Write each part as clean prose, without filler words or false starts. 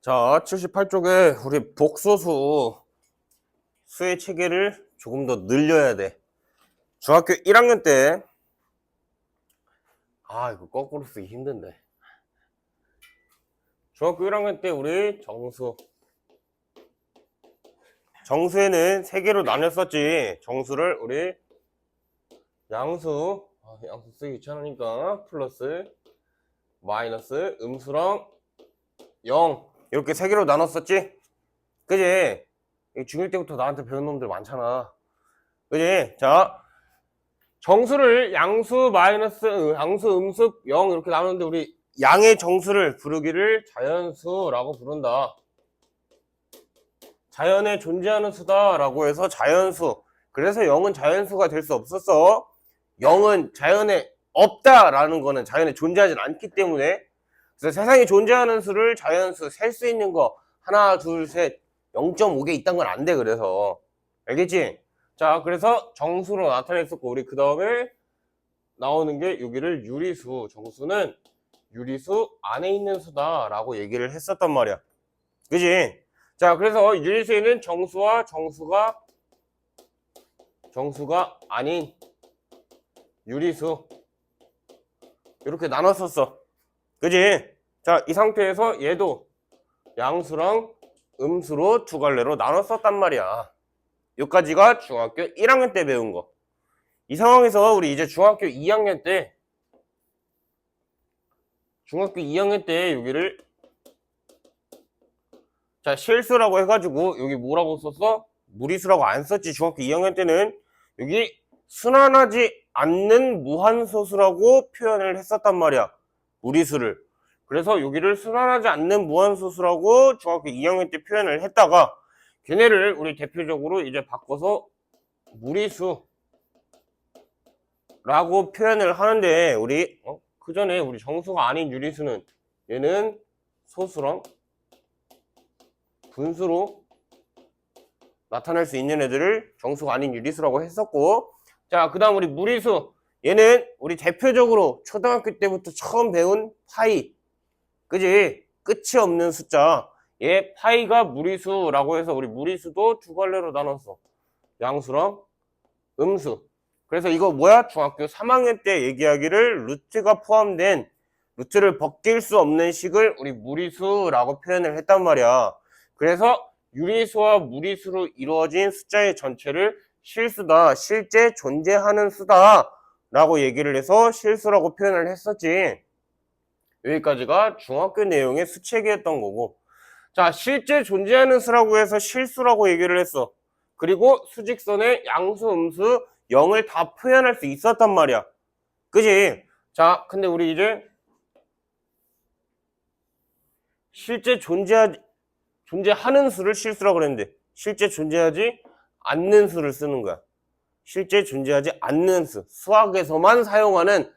자, 78쪽에 우리 복소수 수의 체계를 조금 더 늘려야 돼. 중학교 1학년 때, 이거 거꾸로 쓰기 힘든데. 중학교 1학년 때 우리 정수에는 3개로 나눴었지. 정수를 우리 양수 쓰기 귀찮으니까 플러스, 마이너스, 음수랑 0 이렇게 3개로 나눴었지. 그지? 중1 때부터 나한테 배운 놈들 많잖아. 그지? 자, 정수를 양수, 마이너스, 양수, 음수, 0 이렇게 나누는데 우리 양의 정수를 부르기를 자연수라고 부른다. 자연에 존재하는 수다라고 해서 자연수. 그래서 0은 자연수가 될 수 없었어. 0은 자연에 없다라는 거는 자연에 존재하지 않기 때문에. 그래서 세상에 존재하는 수를 자연수, 셀 수 있는 거 하나, 둘, 셋, 0.5개 있단 건 안 돼. 그래서 알겠지? 자, 그래서 정수로 나타냈었고 우리 그 다음에 나오는 게 여기를 유리수, 정수는 유리수 안에 있는 수다라고 얘기를 했었단 말이야. 그지? 자, 그래서 유리수에는 정수와 정수가 아닌 유리수 이렇게 나눴었어. 그지? 자, 이 상태에서 얘도 양수랑 음수로 두 갈래로 나눴었단 말이야. 여기까지가 중학교 1학년 때 배운 거. 이 상황에서 우리 이제 중학교 2학년 때 여기를 자, 실수라고 해가지고 여기 뭐라고 썼어? 무리수라고 안 썼지. 중학교 2학년 때는 여기 순환하지 않는 무한소수라고 표현을 했었단 말이야. 무리수를. 그래서 여기를 순환하지 않는 무한소수라고 중학교 2학년 때 표현을 했다가 걔네를 우리 대표적으로 이제 바꿔서 무리수라고 표현을 하는데 우리 그 전에 우리 정수가 아닌 유리수는 얘는 소수랑 분수로 나타낼 수 있는 애들을 정수가 아닌 유리수라고 했었고, 자, 그 다음 우리 무리수. 얘는 우리 대표적으로 초등학교 때부터 처음 배운 파이. 그지? 끝이 없는 숫자. 얘 파이가 무리수라고 해서 우리 무리수도 두 갈래로 나눴어. 양수랑 음수. 그래서 이거 뭐야? 중학교 3학년 때 얘기하기를 루트가 포함된 루트를 벗길 수 없는 식을 우리 무리수라고 표현을 했단 말이야. 그래서 유리수와 무리수로 이루어진 숫자의 전체를 실수다, 실제 존재하는 수다 라고 얘기를 해서 실수라고 표현을 했었지. 여기까지가 중학교 내용의 수체계였던 거고, 자, 실제 존재하는 수라고 해서 실수라고 얘기를 했어. 그리고 수직선에 양수, 음수, 0을 다 표현할 수 있었단 말이야. 그지? 자, 근데 우리 이제 실제 존재하는 수를 실수라고 그랬는데 실제 존재하지 않는 수를 쓰는 거야. 실제 존재하지 않는 수. 수학에서만 사용하는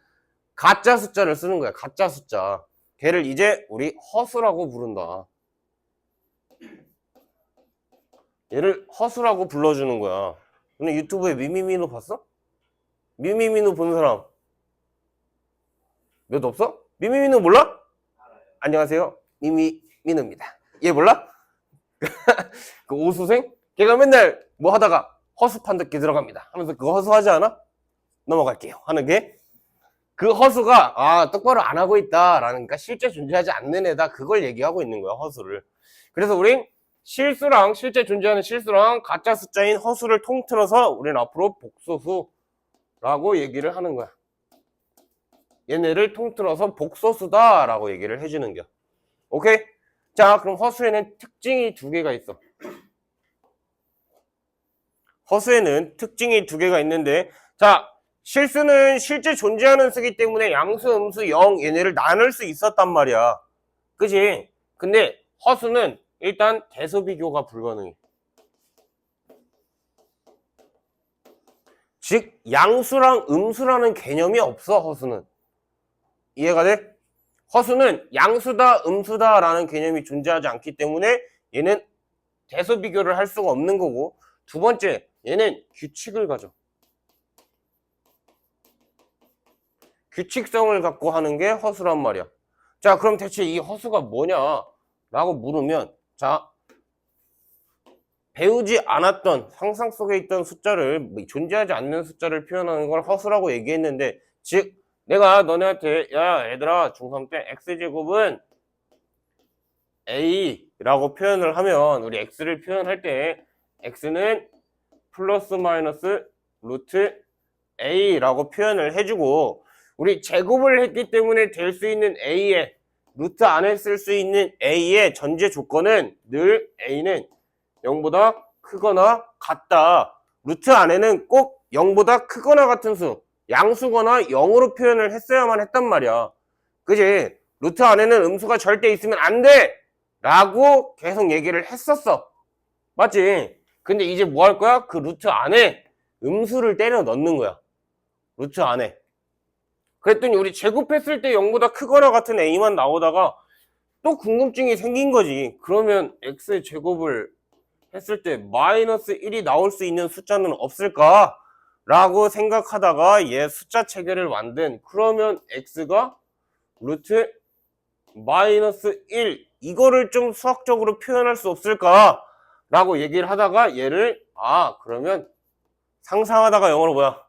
가짜 숫자를 쓰는 거야. 가짜 숫자. 걔를 이제 우리 허수라고 부른다. 얘를 허수라고 불러주는 거야. 근데 유튜브에 미미미노 봤어? 미미미노 본 사람 몇 없어? 미미미노 몰라? 안녕하세요. 미미미노입니다. 얘 몰라? 그 오수생? 걔가 맨날 뭐 하다가 허수판 듣기 들어갑니다 하면서 그거 허수하지 않아? 넘어갈게요 하는 게 그 허수가 똑바로 안 하고 있다 라는, 그러니까 실제 존재하지 않는 애다, 그걸 얘기하고 있는 거야, 허수를. 그래서 우린 실수랑 실제 존재하는 실수랑 가짜 숫자인 허수를 통틀어서 우린 앞으로 복소수라고 얘기를 하는 거야. 얘네를 통틀어서 복소수다 라고 얘기를 해주는 거야. 오케이? 자, 그럼 허수에는 특징이 2개가 있어. 허수에는 특징이 2개가 있는데, 자, 실수는 실제 존재하는 수기 때문에 양수, 음수, 0 얘네를 나눌 수 있었단 말이야. 그지? 근데 허수는 일단 대수 비교가 불가능해. 즉 양수랑 음수라는 개념이 없어. 허수는. 이해가 돼? 허수는 양수다, 음수다 라는 개념이 존재하지 않기 때문에 얘는 대수 비교를 할 수가 없는 거고, 두 번째, 얘는 규칙을 가져. 규칙성을 갖고 하는 게 허수란 말이야. 자, 그럼 대체 이 허수가 뭐냐? 라고 물으면, 자, 배우지 않았던 상상 속에 있던 숫자를, 존재하지 않는 숫자를 표현하는 걸 허수라고 얘기했는데, 즉 내가 너네한테 야 얘들아 중3 때 x제곱은 a라고 표현을 하면, 우리 x를 표현할 때 x는 플러스 마이너스 루트 a라고 표현을 해주고, 우리 제곱을 했기 때문에 될 수 있는 a의 루트 안에 쓸 수 있는 a의 전제 조건은 늘 a는 0보다 크거나 같다. 루트 안에는 꼭 0보다 크거나 같은 수, 양수거나 0으로 표현을 했어야만 했단 말이야. 그지? 루트 안에는 음수가 절대 있으면 안 돼! 라고 계속 얘기를 했었어. 맞지? 근데 이제 뭐 할 거야? 그 루트 안에 음수를 때려 넣는 거야. 루트 안에. 그랬더니 우리 제곱했을 때 0보다 크거나 같은 a만 나오다가 또 궁금증이 생긴 거지. 그러면 x의 제곱을 했을 때 마이너스 1이 나올 수 있는 숫자는 없을까? 라고 생각하다가 얘 숫자 체계를 만든, 그러면 x가 루트 마이너스 1 이거를 좀 수학적으로 표현할 수 없을까? 라고 얘기를 하다가 얘를 그러면 상상하다가 영어로 뭐야?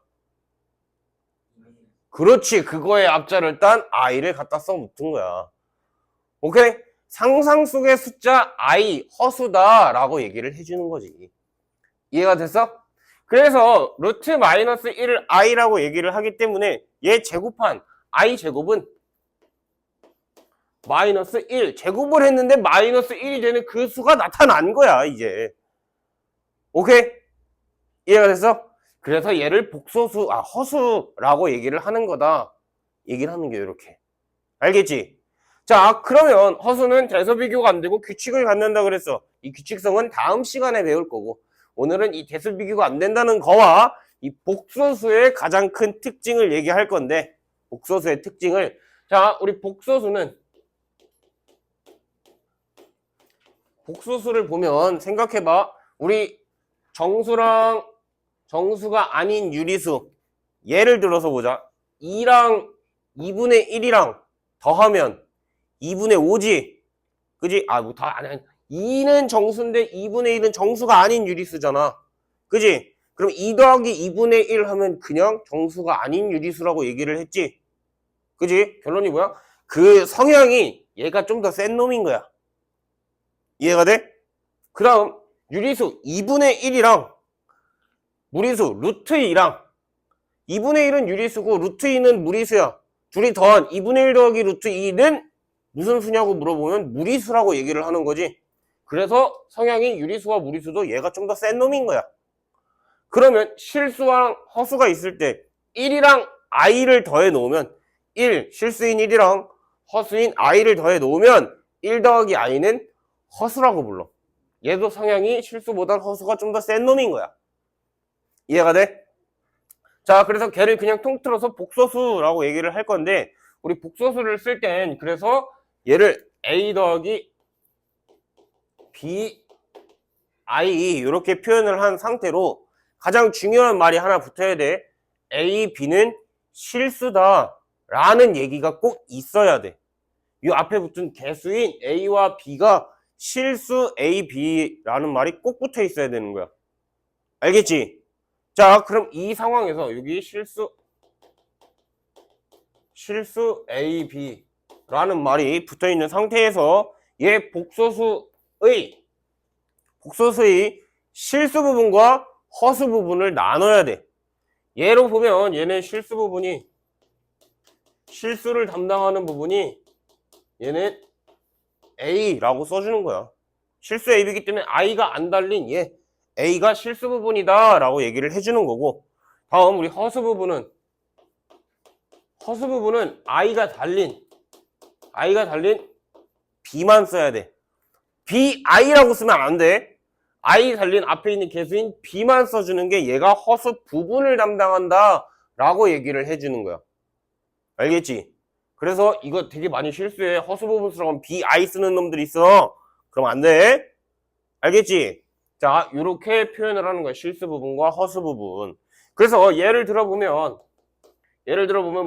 그렇지, 그거의 앞자를 딴 i를 갖다 써붙은 거야. 오케이? 상상 속의 숫자 i 허수다 라고 얘기를 해주는 거지. 이해가 됐어? 그래서 루트 마이너스 1을 i라고 얘기를 하기 때문에 얘 제곱한 i 제곱은 마이너스 1 제곱을 했는데 마이너스 1이 되는 그 수가 나타난 거야 이제. 오케이? 이해가 됐어? 그래서 얘를 복소수, 허수라고 얘기를 하는 거다. 얘기를 하는 게 이렇게. 알겠지? 자, 그러면 허수는 대서 비교가 안 되고 규칙을 갖는다 그랬어. 이 규칙성은 다음 시간에 배울 거고, 오늘은 이 대서 비교가 안 된다는 거와 이 복소수의 가장 큰 특징을 얘기할 건데, 복소수의 특징을, 자, 우리 복소수를 보면 생각해봐. 우리 정수가 아닌 유리수, 예를 들어서 보자. 2랑 2분의 1이랑 더하면 2분의 5지. 그지? 다 아니. 2는 정수인데 2분의 1은 정수가 아닌 유리수잖아. 그지? 그럼 2 더하기 2분의 1 하면 그냥 정수가 아닌 유리수라고 얘기를 했지. 그지? 결론이 뭐야? 그 성향이 얘가 좀 더 센 놈인 거야. 이해가 돼? 그 다음 유리수 2분의 1이랑 무리수 루트 2랑 2분의 1은 유리수고 루트 2는 무리수야. 둘이 더한 2분의 1 더하기 루트 2는 무슨 수냐고 물어보면 무리수라고 얘기를 하는 거지. 그래서 성향이 유리수와 무리수도 얘가 좀 더 센 놈인 거야. 그러면 실수랑 허수가 있을 때 1이랑 i를 더해 놓으면 1, 실수인 1이랑 허수인 i를 더해 놓으면 1 더하기 i는 허수라고 불러. 얘도 성향이 실수보단 허수가 좀 더 센 놈인 거야. 이해가 돼? 자, 그래서 걔를 그냥 통틀어서 복소수라고 얘기를 할 건데, 우리 복소수를 쓸 땐 그래서 얘를 a 더하기 b i 이렇게 표현을 한 상태로 가장 중요한 말이 하나 붙어야 돼. a, b는 실수다 라는 얘기가 꼭 있어야 돼. 이 앞에 붙은 개수인 a와 b가 실수 a, b라는 말이 꼭 붙어 있어야 되는 거야. 알겠지? 자, 그럼 이 상황에서 여기 실수 a, b라는 말이 붙어 있는 상태에서 얘 복소수의 실수 부분과 허수 부분을 나눠야 돼. 얘로 보면 얘는 실수 부분이, 실수를 담당하는 부분이 얘는 a라고 써주는 거야. 실수 a, b이기 때문에 i가 안 달린 얘 a가 실수 부분이다 라고 얘기를 해주는 거고, 다음 우리 허수 부분은 i가 달린 b만 써야 돼. bi라고 쓰면 안 돼. i 달린 앞에 있는 개수인 b만 써주는 게 얘가 허수 부분을 담당한다 라고 얘기를 해주는 거야. 알겠지? 그래서 이거 되게 많이 실수해. 허수 부분 쓰라고 bi 쓰는 놈들 있어. 그럼 안 돼. 알겠지? 자, 이렇게 표현을 하는 거야. 실수 부분과 허수 부분. 그래서 예를 들어보면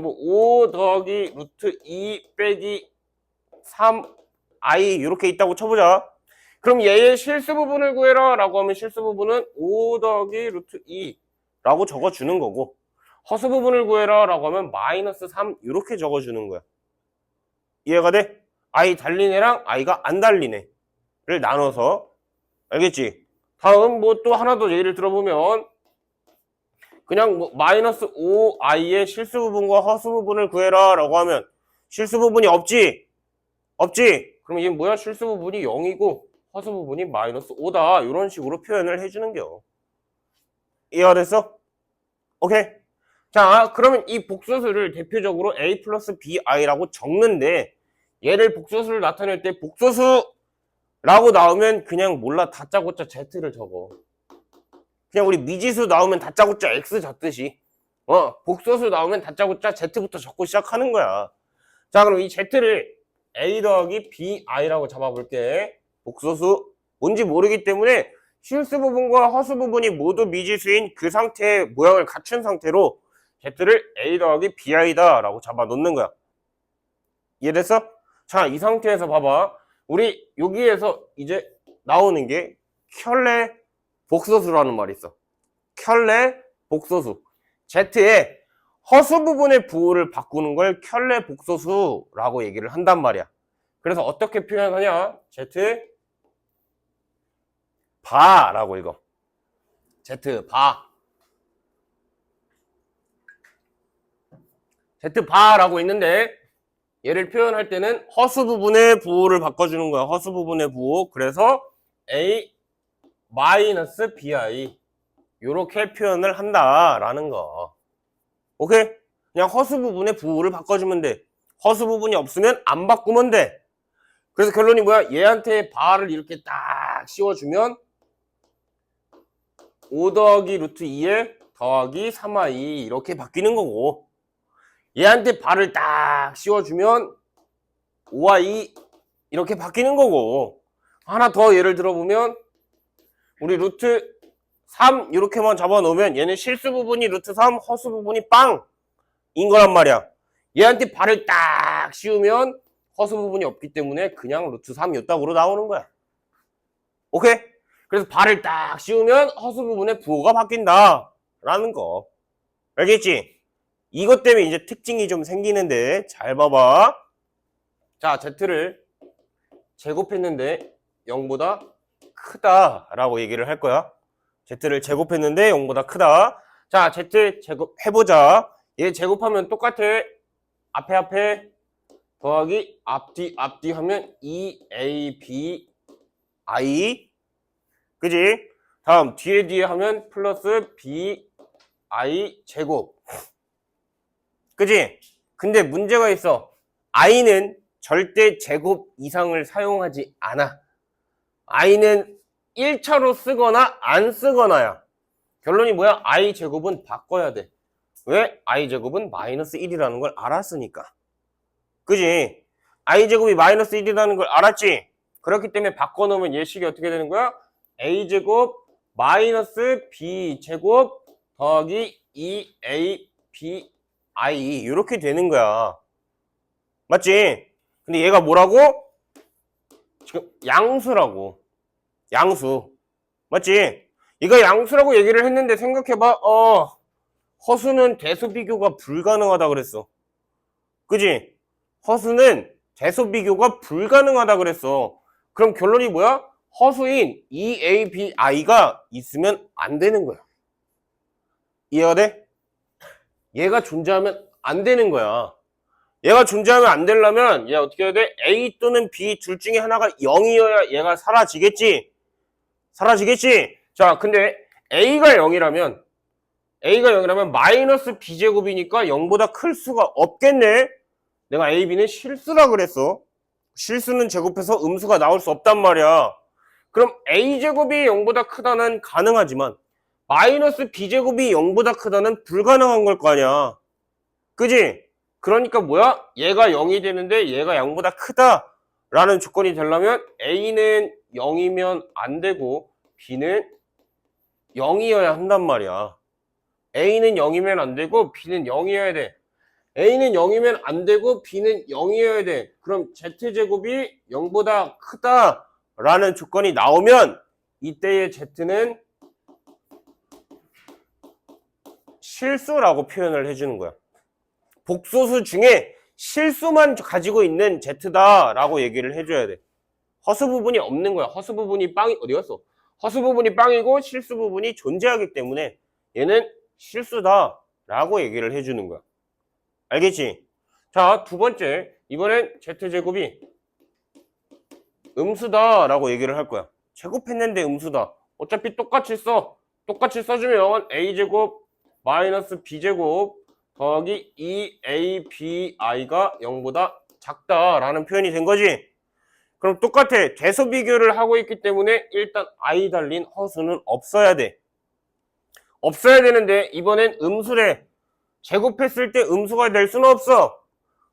뭐 5 더하기 루트 2 빼기 3 I 이렇게 있다고 쳐보자. 그럼 얘의 실수 부분을 구해라 라고 하면 실수 부분은 5 더하기 루트 2 라고 적어주는 거고, 허수 부분을 구해라 라고 하면 마이너스 3 이렇게 적어주는 거야. 이해가 돼? I 달린 애랑 I가 안 달린 애를 나눠서. 알겠지? 다음 뭐 또 하나 더 예를 들어보면, 그냥 뭐 마이너스 5i의 실수 부분과 허수 부분을 구해라 라고 하면 실수 부분이 없지? 없지? 그럼 이게 뭐야? 실수 부분이 0이고 허수 부분이 마이너스 5다. 이런 식으로 표현을 해주는 겨. 이해가 됐어? 오케이? 자, 그러면 이 복소수를 대표적으로 a 플러스 bi라고 적는데, 얘를 복소수를 나타낼 때 복소수라고 나오면 그냥 몰라 다짜고짜 z를 적어. 그냥 우리 미지수 나오면 다짜고짜 x 적듯이 복소수 나오면 다짜고짜 z부터 적고 시작하는 거야. 자, 그럼 이 z를 a 더하기 bi라고 잡아볼게. 복소수 뭔지 모르기 때문에 실수 부분과 허수 부분이 모두 미지수인 그 상태의 모양을 갖춘 상태로 z를 a 더하기 bi다 라고 잡아 놓는 거야. 이해됐어? 자, 이 상태에서 봐봐. 우리 여기에서 이제 나오는 게 켤레 복소수라는 말이 있어. 켤레 복소수. z의 허수 부분의 부호를 바꾸는 걸 켤레 복소수라고 얘기를 한단 말이야. 그래서 어떻게 표현하냐? z 바라고 읽어. z 바. z 바라고 있는데, 얘를 표현할 때는 허수 부분의 부호를 바꿔주는 거야. 허수 부분의 부호. 그래서 a 마이너스 bi 요렇게 표현을 한다라는 거. 오케이? 그냥 허수 부분의 부호를 바꿔주면 돼. 허수 부분이 없으면 안 바꾸면 돼. 그래서 결론이 뭐야? 얘한테 바를 이렇게 딱 씌워주면 5 더하기 루트 2에 더하기 3i 이렇게 바뀌는 거고, 얘한테 바를 딱 씌워주면 5i 이렇게 바뀌는 거고, 하나 더 예를 들어보면 우리 루트 3 이렇게만 잡아놓으면 얘는 실수 부분이 루트 3, 허수 부분이 빵인 거란 말이야. 얘한테 발을 딱 씌우면 허수 부분이 없기 때문에 그냥 루트 3 요딱으로 나오는 거야. 오케이? 그래서 발을 딱 씌우면 허수 부분의 부호가 바뀐다 라는 거. 알겠지? 이것 때문에 이제 특징이 좀 생기는데 잘 봐봐. 자, z를 제곱했는데 0보다 크다 라고 얘기를 할 거야. z를 제곱했는데 0보다 크다. 자, z 제곱 해보자. 얘 제곱하면 똑같아. 앞에 더하기 앞뒤 하면 2ab i. 그지? 다음 뒤에 하면 플러스 bi 제곱. 그지? 근데 문제가 있어. i는 절대 제곱 이상을 사용하지 않아. i는 1차로 쓰거나 안 쓰거나야. 결론이 뭐야? i 제곱은 바꿔야 돼. 왜? i 제곱은 마이너스 1이라는 걸 알았으니까. 그지? i 제곱이 마이너스 1이라는 걸 알았지? 그렇기 때문에 바꿔놓으면 예식이 어떻게 되는 거야? a 제곱 마이너스 b 제곱 더하기 2a b i 이렇게 되는 거야. 맞지? 근데 얘가 뭐라고? 지금 양수라고. 양수. 맞지? 얘가 양수라고 얘기를 했는데 생각해봐. 허수는 대수 비교가 불가능하다 그랬어. 그지? 허수는 대수 비교가 불가능하다 그랬어. 그럼 결론이 뭐야? 허수인 EABI가 있으면 안 되는 거야. 이해가 돼? 얘가 존재하면 안 되는 거야. 얘가 존재하면 안 되려면 얘 어떻게 해야 돼? A 또는 B 둘 중에 하나가 0이어야 얘가 사라지겠지? 사라지겠지? 자, 근데 A가 0이라면 마이너스 B제곱이니까 0보다 클 수가 없겠네? 내가 A, B는 실수라 그랬어. 실수는 제곱해서 음수가 나올 수 없단 말이야. 그럼 A제곱이 0보다 크다는 가능하지만 마이너스 B제곱이 0보다 크다는 불가능한 걸 거 아니야. 그지? 그러니까 뭐야? 얘가 0이 되는데 얘가 0보다 크다라는 조건이 되려면 A는 0이면 안 되고 B는 0이어야 한단 말이야. A는 0이면 안 되고 B는 0이어야 돼. A는 0이면 안 되고 B는 0이어야 돼. 그럼 Z제곱이 0보다 크다라는 조건이 나오면 이때의 Z는 실수라고 표현을 해주는 거야. 복소수 중에 실수만 가지고 있는 Z다라고 얘기를 해줘야 돼. 허수 부분이 없는 거야. 허수 부분이 빵이 어디 갔어? 허수 부분이 빵이고 실수 부분이 존재하기 때문에 얘는 실수다라고 얘기를 해주는 거야. 알겠지? 자, 두 번째. 이번엔 Z제곱이 음수다라고 얘기를 할 거야. 제곱했는데 음수다. 어차피 똑같이 써. 똑같이 써주면 A제곱 마이너스 B제곱 더하기 2ABI가 0보다 작다라는 표현이 된 거지. 그럼 똑같아. 대소 비교를 하고 있기 때문에 일단 I 달린 허수는 없어야 돼. 없어야 되는데 이번엔 음수래. 제곱했을 때 음수가 될 수는 없어.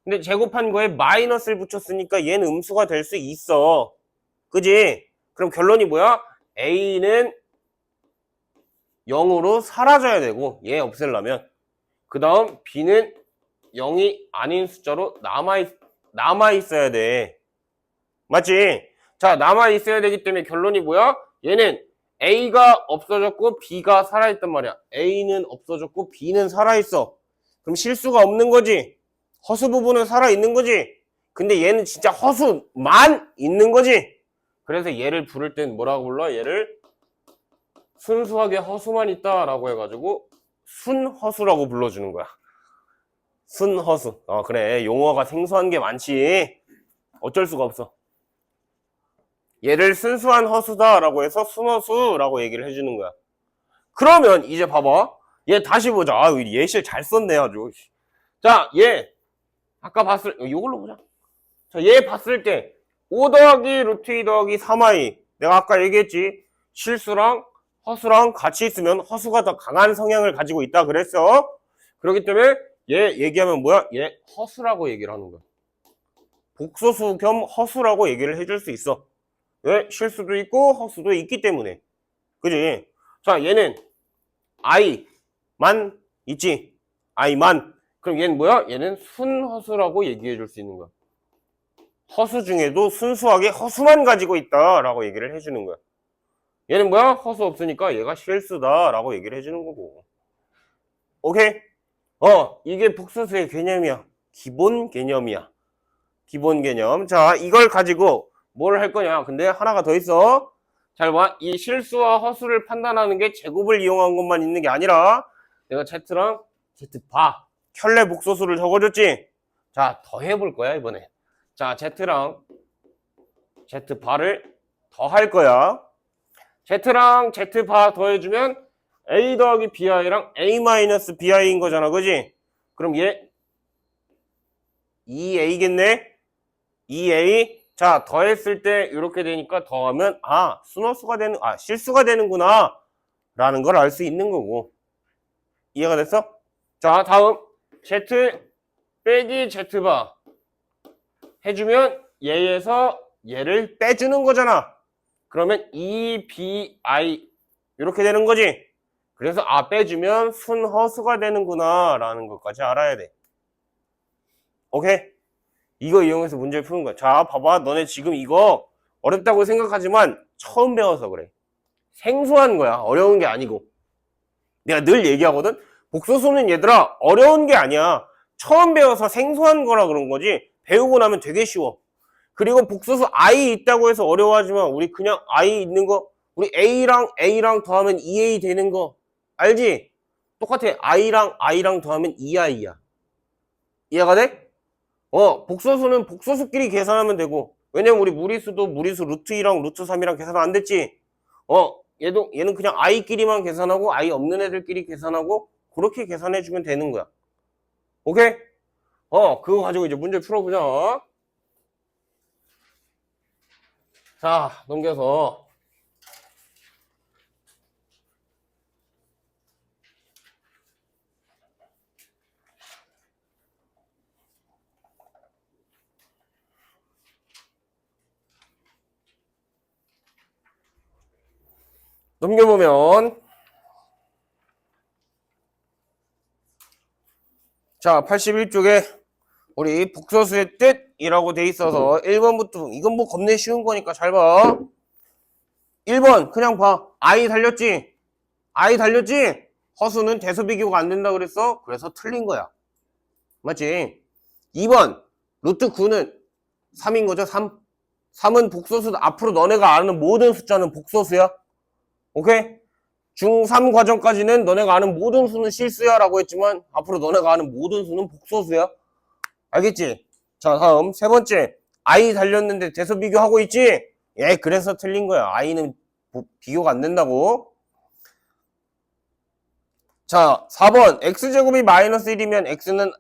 근데 제곱한 거에 마이너스를 붙였으니까 얘는 음수가 될 수 있어. 그지? 그럼 결론이 뭐야? A는 0으로 사라져야 되고 얘 없애려면 그 다음 B는 0이 아닌 숫자로 남아있어야 돼. 맞지? 자, 남아있어야 되기 때문에 결론이 뭐야? 얘는 A가 없어졌고 B가 살아있단 말이야. A는 없어졌고 B는 살아있어. 그럼 실수가 없는 거지. 허수 부분은 살아있는 거지. 근데 얘는 진짜 허수만 있는 거지. 그래서 얘를 부를 땐 뭐라고 불러? 얘를 순수하게 허수만 있다라고 해가지고 순허수라고 불러주는 거야. 순허수. 그래. 용어가 생소한 게 많지. 어쩔 수가 없어. 얘를 순수한 허수다라고 해서 순허수라고 얘기를 해주는 거야. 그러면 이제 봐봐. 얘 다시 보자. 예시를 잘 썼네 아주. 자, 얘 아까 이걸로 보자. 자, 얘 봤을 때 5 더하기 루트 2 더하기 3i 내가 아까 얘기했지. 실수랑 허수랑 같이 있으면 허수가 더 강한 성향을 가지고 있다 그랬어. 그렇기 때문에 얘 얘기하면 뭐야? 얘 허수라고 얘기를 하는 거야. 복소수 겸 허수라고 얘기를 해줄 수 있어. 왜? 실수도 있고 허수도 있기 때문에. 그지? 자, 얘는 i만 있지. i만. 그럼 얘는 뭐야? 얘는 순허수라고 얘기해 줄 수 있는 거야. 허수 중에도 순수하게 허수만 가지고 있다라고 얘기를 해주는 거야. 얘는 뭐야? 허수 없으니까 얘가 실수다라고 얘기를 해주는 거고. 오케이? 이게 복소수의 개념이야. 기본 개념이야. 기본 개념. 자, 이걸 가지고 뭘 할 거냐? 근데 하나가 더 있어. 잘 봐. 이 실수와 허수를 판단하는 게 제곱을 이용한 것만 있는 게 아니라 내가 Z랑 Z바 켤레 복소수를 적어줬지? 자, 더 해볼 거야 이번에. 자, Z랑 Z바를 더 할 거야. Z랑 Z바 더해주면 A 더하기 BI랑 A 마이너스 BI인 거잖아. 그지? 그럼 얘 2A겠네? 2A. 자, 더했을 때 이렇게 되니까 더하면 실수가 되는구나 라는 걸 알 수 있는 거고. 이해가 됐어? 자, 다음 Z 빼기 Z바 해주면 얘에서 얘를 빼주는 거잖아. 그러면 2BI 이렇게 되는 거지. 그래서 빼주면 순허수가 되는구나 라는 것까지 알아야 돼. 오케이? 이거 이용해서 문제를 푸는 거야. 자, 봐봐. 너네 지금 이거 어렵다고 생각하지만 처음 배워서 그래. 생소한 거야. 어려운 게 아니고. 내가 늘 얘기하거든. 복소수는 얘들아 어려운 게 아니야. 처음 배워서 생소한 거라 그런 거지. 배우고 나면 되게 쉬워. 그리고 복소수 I 있다고 해서 어려워하지만 우리 그냥 I 있는 거 우리 A랑 더하면 2A 되는 거 알지? 똑같아. I랑 더하면 2I야. 이해가 돼? 복소수는 복소수끼리 계산하면 되고. 왜냐면 우리 무리수도 무리수 루트 2랑 루트 3이랑 계산 안 됐지? 얘는 그냥 I끼리만 계산하고 I 없는 애들끼리 계산하고 그렇게 계산해주면 되는 거야. 오케이? 그거 가지고 이제 문제 풀어보자. 자, 넘겨서. 넘겨보면 자, 81쪽에 우리 복소수의 뜻이라고 돼 있어서 1번부터, 이건 뭐 겁내 쉬운 거니까 잘 봐. 1번 그냥 봐. I 달렸지? I 달렸지? 허수는 대소 비교가 안 된다 그랬어? 그래서 틀린 거야. 맞지? 2번 루트 9는 3인 거죠? 3. 3은 복소수, 앞으로 너네가 아는 모든 숫자는 복소수야. 오케이? 중3 과정까지는 너네가 아는 모든 수는 실수야 라고 했지만 앞으로 너네가 아는 모든 수는 복소수야. 알겠지? 자, 다음 세 번째. I 달렸는데 대소 비교하고 있지? 예, 그래서 틀린 거야. I는 비교가 안 된다고. 자, 4번. X제곱이 마이너스 1이면 X는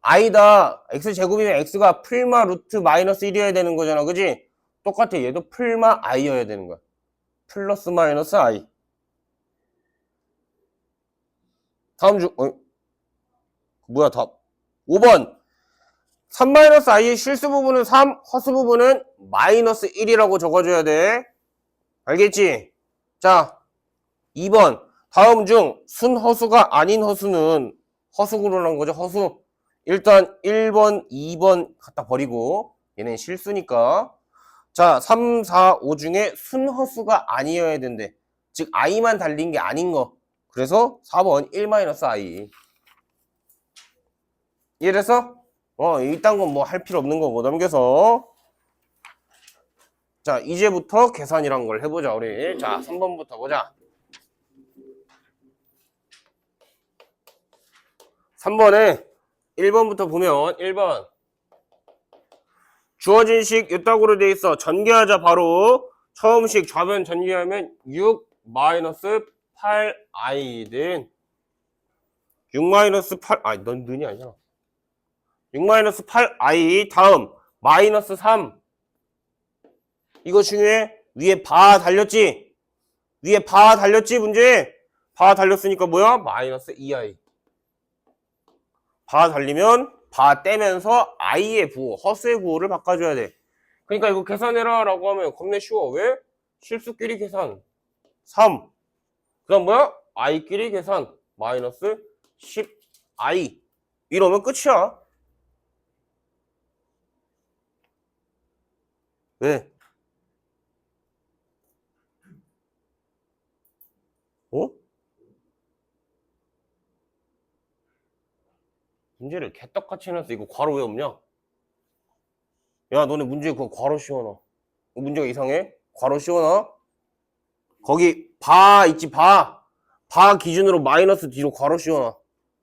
I다. X제곱이면 X가 풀마 루트 마이너스 1이어야 되는 거잖아. 그지? 똑같아. 얘도 풀마 I여야 되는 거야. 플러스 마이너스 I. 다음 중, 뭐야, 답. 5번. 3-i의 실수 부분은 3, 허수 부분은 마이너스 1이라고 적어줘야 돼. 알겠지? 자, 2번. 다음 중 순허수가 아닌 허수는 허수구로란 거죠. 허수. 일단 1번, 2번 갖다 버리고 얘는 실수니까. 자, 3, 4, 5 중에 순허수가 아니어야 된대. 즉 i만 달린 게 아닌 거. 그래서 4번 1-i. 이래서 이딴 건 뭐 할 필요 없는 거고 넘겨서. 자, 이제부터 계산이란 걸 해보자 우리. 자, 3번부터 보자. 3번에 1번부터 보면 1번 주어진 식 이따구로 돼 있어. 전개하자. 바로 처음 식 좌변 전개하면 6-8i든 6-8 아니 넌 는이 아니잖아. 6-8i 다음 마이너스 3. 이거 중요해. 위에 바 달렸지? 위에 바 달렸지 문제? 바 달렸으니까 뭐야? 마이너스 2i. 바 달리면 바 떼면서 i의 부호, 허수의 부호를 바꿔줘야 돼. 그러니까 이거 계산해라 라고 하면 겁내 쉬워. 왜? 실수끼리 계산 3. 그 다음 뭐야? i끼리 계산 마이너스 10i. 이러면 끝이야. 왜? 문제를 개떡같이 해놨어. 이거 괄호 왜 없냐? 야, 너네 문제 그거 괄호 씌워놔. 문제가 이상해? 괄호 씌워놔? 거기 바 있지, 바. 바 기준으로 마이너스 뒤로 괄호 씌워놔.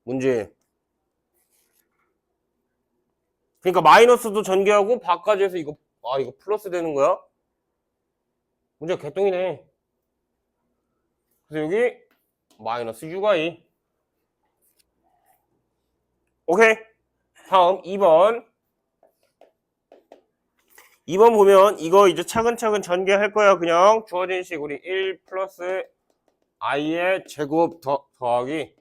문제. 그러니까 마이너스도 전개하고 바까지 해서 이거 이거 플러스 되는 거야? 문제가 개똥이네. 그래서 여기 마이너스 6i. 오케이. 다음 2번. 2번 보면 이거 이제 차근차근 전개할 거야. 그냥 주어진 식 우리 1 플러스 i의 제곱 더하기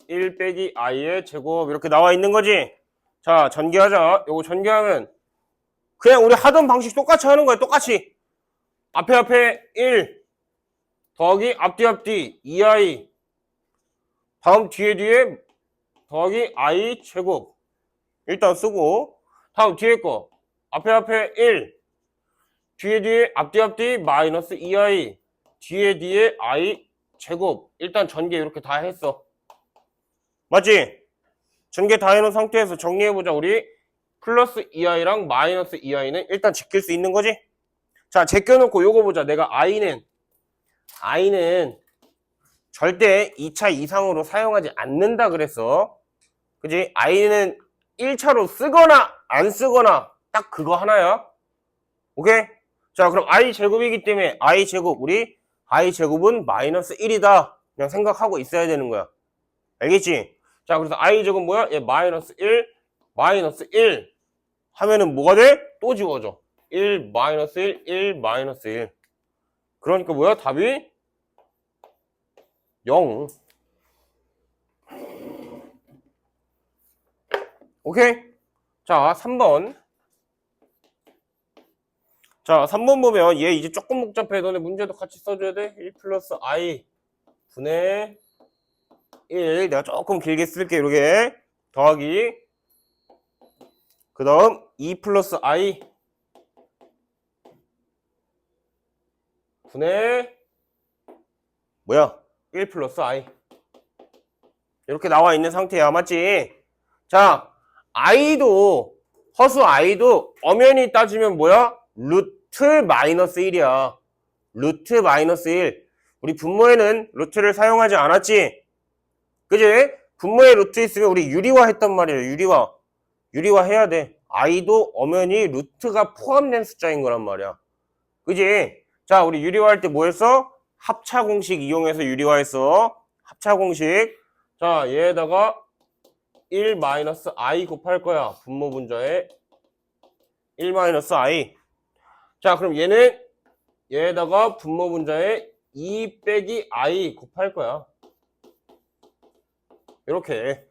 1 빼기 i의 제곱 이렇게 나와 있는 거지. 자, 전개하자. 요거 전개하면 그냥 우리 하던 방식 똑같이 하는 거야. 똑같이. 앞에 1 더하기 앞뒤 2i 다음 뒤에 더하기 i 제곱 일단 쓰고 다음 뒤에 거 앞에 1 뒤에 앞뒤 마이너스 2i 뒤에 i 제곱 일단 전개 이렇게 다 했어. 맞지? 전개 다 해놓은 상태에서 정리해보자. 우리 플러스 2i랑 마이너스 2i는 일단 지킬 수 있는 거지? 자, 제껴놓고 요거 보자. 내가 i는 절대 2차 이상으로 사용하지 않는다 그랬어. 그지? i는 1차로 쓰거나 안 쓰거나 딱 그거 하나야. 오케이? 자, 그럼 i 제곱이기 때문에 i 제곱 우리 i 제곱은 마이너스 1이다. 그냥 생각하고 있어야 되는 거야. 알겠지? 자, 그래서 i 제곱 뭐야? 얘 마이너스 1 하면은 뭐가 돼? 또 지워져. 1 마이너스 1 마이너스 1. 그러니까 뭐야? 답이 0. 오케이? 자, 3번. 자, 3번 보면 얘 이제 조금 복잡해. 너네 문제도 같이 써줘야 돼. 1 플러스 i 분의 1. 내가 조금 길게 쓸게, 이렇게. 더하기 그 다음 2 플러스 i 분의 뭐야? 1 플러스 i 이렇게 나와 있는 상태야. 맞지? 자, i도 허수 i도 엄연히 따지면 뭐야? 루트 마이너스 1이야. 루트 마이너스 1. 우리 분모에는 루트를 사용하지 않았지? 그지? 분모에 루트 있으면 우리 유리화 했단 말이야. 유리화. 유리화 해야 돼. i도 엄연히 루트가 포함된 숫자인 거란 말이야. 그지? 자, 우리 유리화 할 때 뭐 했어? 합차 공식 이용해서 유리화 했어. 합차 공식. 자, 얘에다가 1 마이너스 i 곱할 거야. 분모 분자에 1 마이너스 i. 자, 그럼 얘는 얘에다가 분모 분자에 2 빼기 i 곱할 거야. 이렇게.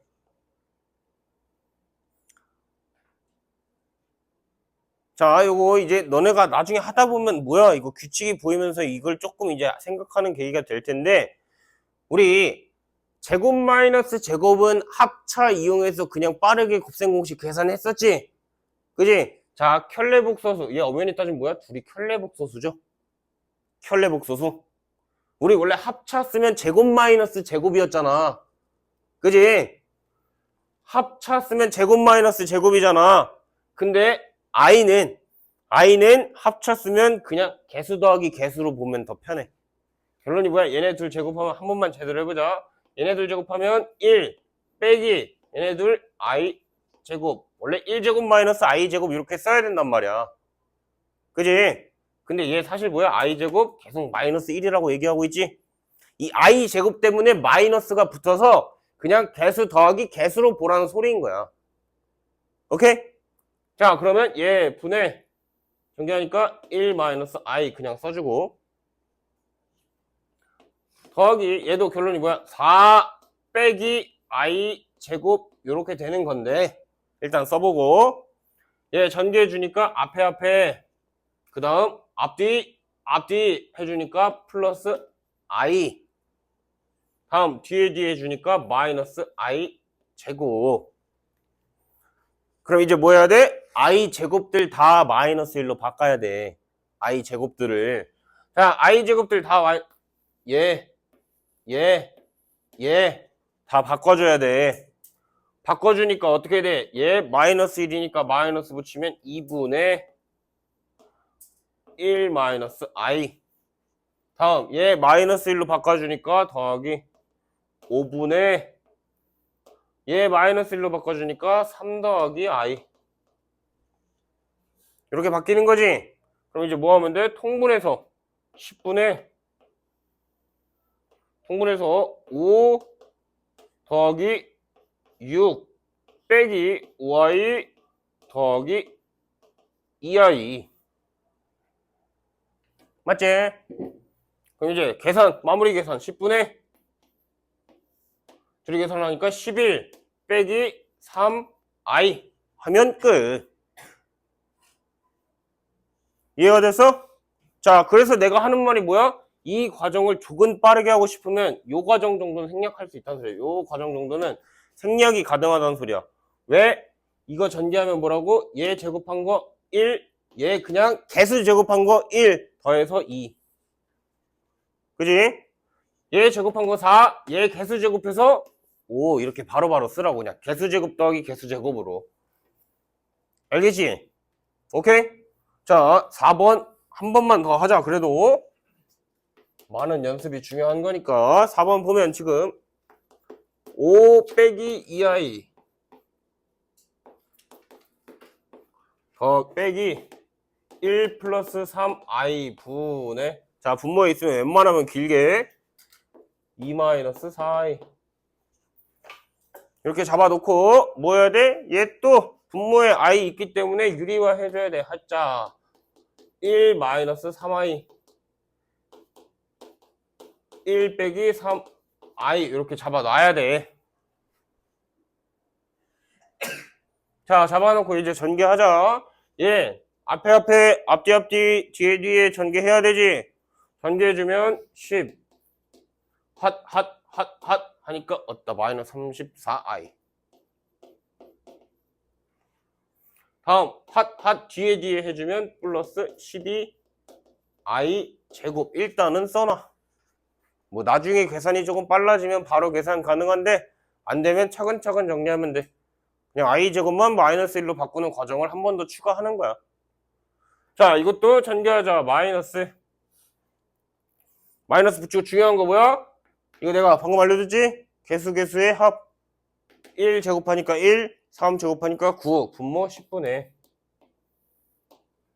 자, 요거 이제 너네가 나중에 하다 보면 뭐야? 이거 규칙이 보이면서 이걸 조금 이제 생각하는 계기가 될 텐데, 우리 제곱 마이너스 제곱은 합차 이용해서 그냥 빠르게 곱셈 공식 계산했었지? 그지? 자, 켤레복소수. 얘 엄연히 따지면 뭐야? 둘이 켤레복소수죠? 켤레복소수. 우리 원래 합차 쓰면 제곱 마이너스 제곱이었잖아. 그지? 합차 쓰면 제곱 마이너스 제곱이잖아. 근데 i는 합차 쓰면 그냥 개수 더하기 개수로 보면 더 편해. 결론이 뭐야? 얘네 둘 제곱하면 한 번만 제대로 해보자. 얘네 둘 제곱하면 1 빼기 얘네 둘 i 제곱. 원래 1제곱 마이너스 i 제곱 이렇게 써야 된단 말이야. 그지? 근데 얘 사실 뭐야? i 제곱 계속 마이너스 1이라고 얘기하고 있지? 이 i 제곱 때문에 마이너스가 붙어서 그냥 개수 더하기 개수로 보라는 소리인 거야. 오케이? 자, 그러면 얘 분해 전개하니까 1 마이너스 i 그냥 써주고, 더하기 얘도 결론이 뭐야? 4 빼기 i 제곱 요렇게 되는 건데, 일단 써보고, 얘 전개해 주니까 앞에 그 다음 앞뒤 해주니까 플러스 i, 다음 뒤에 해주니까 마이너스 i 제곱. 그럼 이제 뭐 해야 돼? i 제곱들 다 마이너스 1로 바꿔야 돼. i 제곱들을. 자, i 제곱들 다 얘 다 바꿔줘야 돼. 바꿔주니까 어떻게 돼? 얘 마이너스 1이니까 마이너스 붙이면 2분의 1 마이너스 i. 다음 얘 마이너스 1로 바꿔주니까 더하기 5분의 얘 마이너스 1로 바꿔주니까 3 더하기 i. 이렇게 바뀌는 거지? 그럼 이제 뭐 하면 돼? 통분해서 10분의 통분해서 5 더하기 6 빼기 5i 더하기 2i. 맞지? 그럼 이제 계산, 마무리 계산 10분의 둘이 계산하니까 11 빼기 3i 하면 끝. 이해가 됐어? 자, 그래서 내가 하는 말이 뭐야? 이 과정을 조금 빠르게 하고 싶으면 요 과정 정도는 생략할 수 있다는 소리야. 요 과정 정도는 생략이 가능하다는 소리야. 왜? 이거 전개하면 뭐라고? 얘 제곱한 거 1, 얘 그냥 개수 제곱한 거 1 더해서 2. 그지? 얘 제곱한 거 4, 얘 개수 제곱해서 5. 이렇게 바로바로 쓰라고. 그냥 개수 제곱 더하기 개수 제곱으로. 알겠지? 오케이? 자, 4번 한 번만 더 하자. 그래도 많은 연습이 중요한 거니까 4번 보면 지금 5 빼기 2i 더 빼기 1 플러스 3i 분의, 자, 분모에 있으면 웬만하면 길게 2 마이너스 4i 이렇게 잡아놓고 뭐 해야 돼? 얘 또 분모에 i 있기 때문에 유리화 해줘야 돼. 하자 1 마이너스 3i 1 빼기 3i 이렇게 잡아놔야 돼. 자, 잡아놓고 이제 전개하자. 예, 앞뒤 뒤에 전개해야 되지. 전개해주면 10 핫 하니까 어따 마이너스 34i. 다음 핫 뒤에 해주면 플러스 12i 제곱. 일단은 써놔. 뭐 나중에 계산이 조금 빨라지면 바로 계산 가능한데 안 되면 차근차근 정리하면 돼. 그냥 i 제곱만 마이너스 1로 바꾸는 과정을 한 번 더 추가하는 거야. 자, 이것도 전개하자. 마이너스 붙이고 중요한 거 뭐야? 이거 내가 방금 알려줬지? 개수의 합 1 제곱하니까 1, 3 제곱하니까 9, 분모 10분의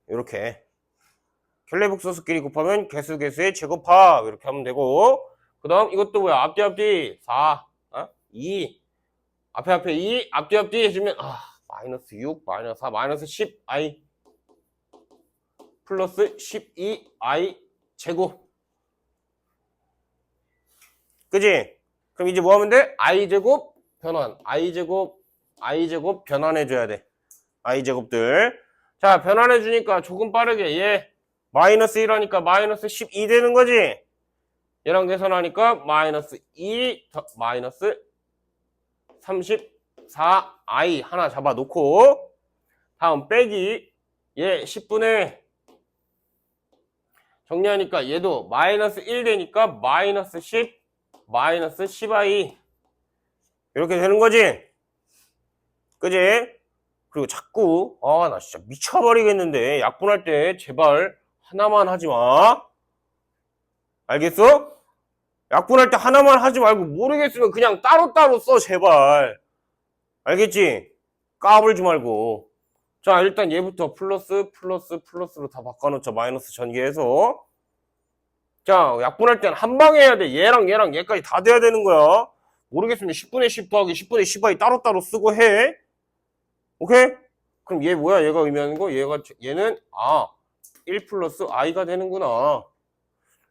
이렇게 켈레복소수끼리 곱하면 개수의 제곱합 이렇게 하면 되고, 그 다음 이것도 뭐야? 앞뒤 4, 2, 앞에 2, 앞뒤 해주면 마이너스 6, 마이너스 4, 마이너스 10i 플러스 12i 제곱. 그지? 그럼 이제 뭐 하면 돼? i 제곱 변환, i 제곱 변환해줘야 돼. i 제곱들. 자, 변환해주니까 조금 빠르게 얘 마이너스 1 하니까 마이너스 12 되는 거지? 얘랑 계산하니까 마이너스 2, 마이너스 34i 하나 잡아놓고, 다음 빼기 얘 10분의 정리하니까 얘도 마이너스 1 되니까 마이너스 10, 마이너스 10i 이렇게 되는 거지? 그지? 그리고 자꾸 나 진짜 미쳐버리겠는데 약분할 때 제발 하나만 하지 마. 알겠어? 약분할 때 하나만 하지 말고 모르겠으면 그냥 따로따로 써 제발. 알겠지? 까불지 말고. 자, 일단 얘부터 플러스로 다 바꿔놓자. 마이너스 전개해서. 자, 약분할 때는 한 방에 해야 돼. 얘랑 얘까지 다 돼야 되는 거야. 모르겠으면 10분의 10 더하기 10분의 10i 따로따로 쓰고 해. 오케이? 그럼 얘 뭐야? 얘가 의미하는 거? 얘는 1 플러스 i가 되는구나.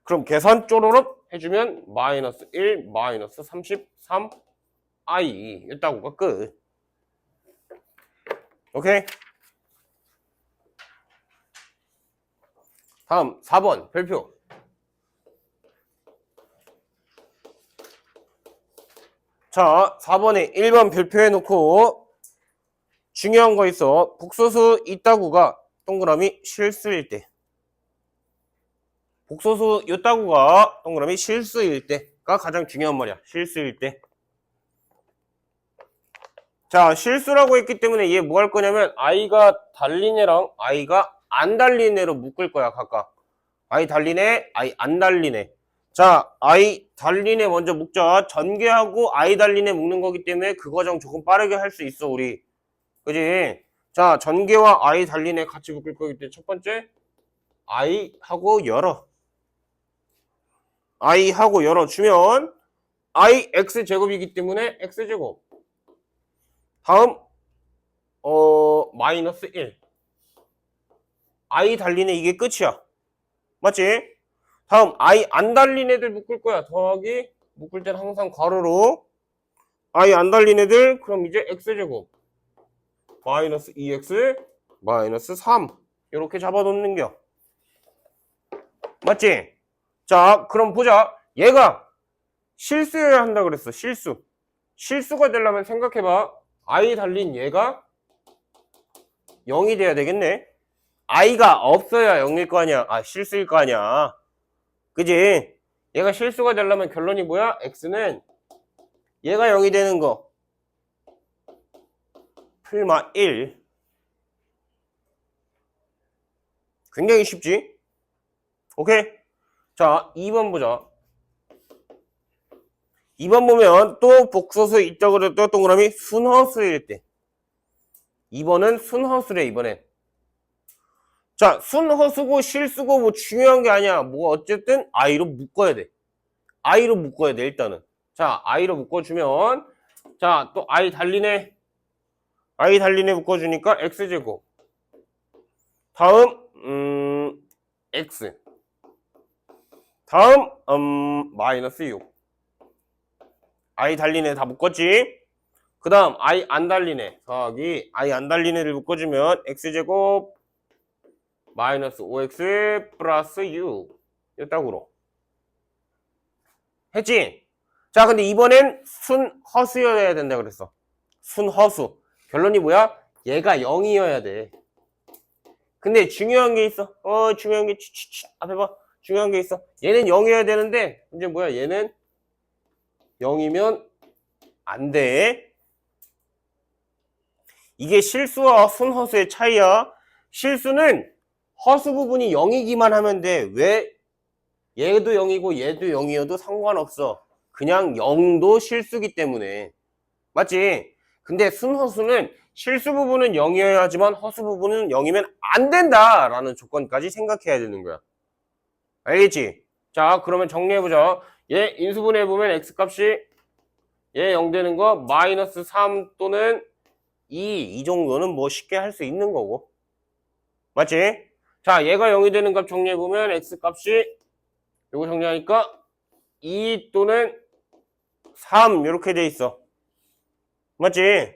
그럼 계산 쪼로록 해주면 마이너스 1, 마이너스 33i 이따고가 끝. 오케이? 다음 4번 별표. 자, 4번에 1번 별표 해놓고 중요한 거 있어. 복소수 이따구가 동그라미 실수일 때. 복소수 이따구가 동그라미 실수일 때가 가장 중요한 말이야. 실수일 때. 자, 실수라고 했기 때문에 얘 뭐 할 거냐면 i가 달린 애랑 i가 안 달린 애로 묶을 거야. 각각. i 달린 애, i 안 달린 애. 자, i 달린 애 먼저 묶자. 전개하고 i 달린 애 묶는 거기 때문에 그 과정 조금 빠르게 할 수 있어 우리. 그지? 자, 전개와 i 달린 애 같이 묶을 거기 때문에 첫 번째 i 하고 열어. i 하고 열어주면 i x제곱이기 때문에 x제곱. 다음 마이너스 1. i 달린 애 이게 끝이야. 맞지? 다음 i 안 달린 애들 묶을 거야. 더하기 묶을 때는 항상 괄호로 i 안 달린 애들. 그럼 이제 x제곱 마이너스 2x 마이너스 3 이렇게 잡아놓는겨. 맞지? 자, 그럼 보자. 얘가 실수여야 한다 그랬어. 실수가 되려면 생각해봐. i 달린 얘가 0이 돼야 되겠네. i가 없어야 0일 거 아니야. 실수일 거 아니야. 그지? 얘가 실수가 되려면 결론이 뭐야? x는 얘가 0이 되는 거 풀마 1. 굉장히 쉽지? 오케이? 자, 2번 보자. 2번 보면 또 복소수 이쪽으로 또 동그라미 순허수일 때. 2번은 순허수래. 이번엔 자, 순허수고 실수고 뭐 중요한 게 아니야. 뭐 어쨌든 i로 묶어야 돼. i로 묶어야 돼 일단은. 자, i로 묶어주면 자, 또 i 달리네 묶어주니까 x제곱. 다음 x. 다음 마이너스 6. i 달리네 다 묶었지. 그 다음 i 안 달리네 더하기 i 안 달리네를 묶어주면 x제곱 마이너스 5x 플러스 6 이따구로 했지? 자, 근데 이번엔 순허수여야 된다 그랬어. 순허수. 결론이 뭐야? 얘가 0이어야 돼. 근데 중요한 게 있어. 중요한 게, 앞에 봐. 중요한 게 있어. 얘는 0이어야 되는데, 이제 뭐야, 얘는 0이면 안 돼. 이게 실수와 순허수의 차이야. 실수는 허수 부분이 0이기만 하면 돼. 왜? 얘도 0이고 얘도 0이어도 상관없어. 그냥 0도 실수기 때문에. 맞지? 근데 순허수는 실수 부분은 0이어야 하지만 허수 부분은 0이면 안 된다 라는 조건까지 생각해야 되는 거야. 알겠지? 자, 그러면 정리해보자. 얘 인수분해해보면 x값이 얘 0 되는 거 마이너스 3 또는 2 정도는 뭐 쉽게 할 수 있는 거고. 맞지? 자, 얘가 0이 되는 값 정리해보면 x값이 요거 정리하니까 2 또는 3 이렇게 돼 있어. 맞지?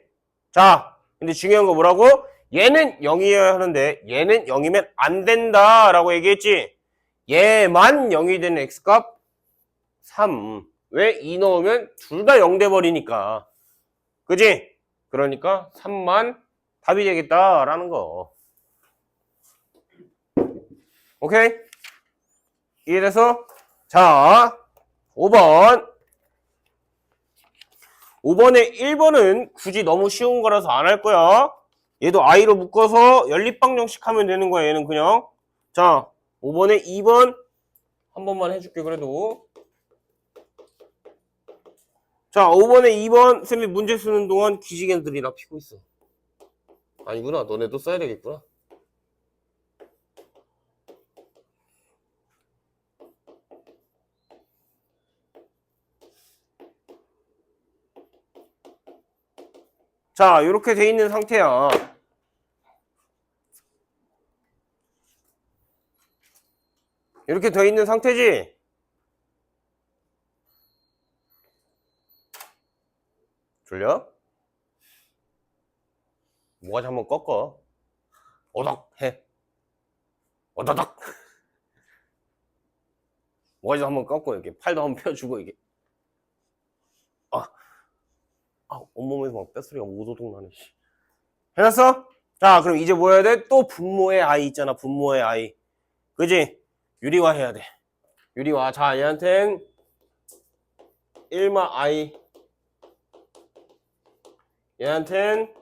자, 근데 중요한 거 뭐라고? 얘는 0이어야 하는데 얘는 0이면 안 된다 라고 얘기했지. 얘만 0이 되는 x값 3. 왜? 2 넣으면 둘 다 0 돼버리니까. 그지? 그러니까 3만 답이 되겠다라는 거. 오케이? 이해돼서? 자, 5번. 5번에 1번은 굳이 너무 쉬운 거라서 안 할 거야. 얘도 i로 묶어서 연립방정식 하면 되는 거야, 얘는 그냥. 자, 5번에 2번 한 번만 해줄게, 그래도. 자, 5번에 2번 쌤이 문제 쓰는 동안 기지개들이나 피고 있어. 아니구나, 너네도 써야 되겠구나. 자, 이렇게 돼 있는 상태야. 이렇게 돼 있는 상태지? 졸려? 모가지 한번 꺾어. 오덕 해. 오덕덕. 모가지 한번 꺾고 이렇게 팔도 한번 펴주고 이게. 온몸에서 막 뼛소리가 오도독 나네. 해놨어? 자, 그럼 이제 뭐 해야 돼? 또 분모의 i 있잖아. 분모의 i. 그지? 유리화 해야 돼. 유리화. 자, 얘한텐 1마 i. 얘한텐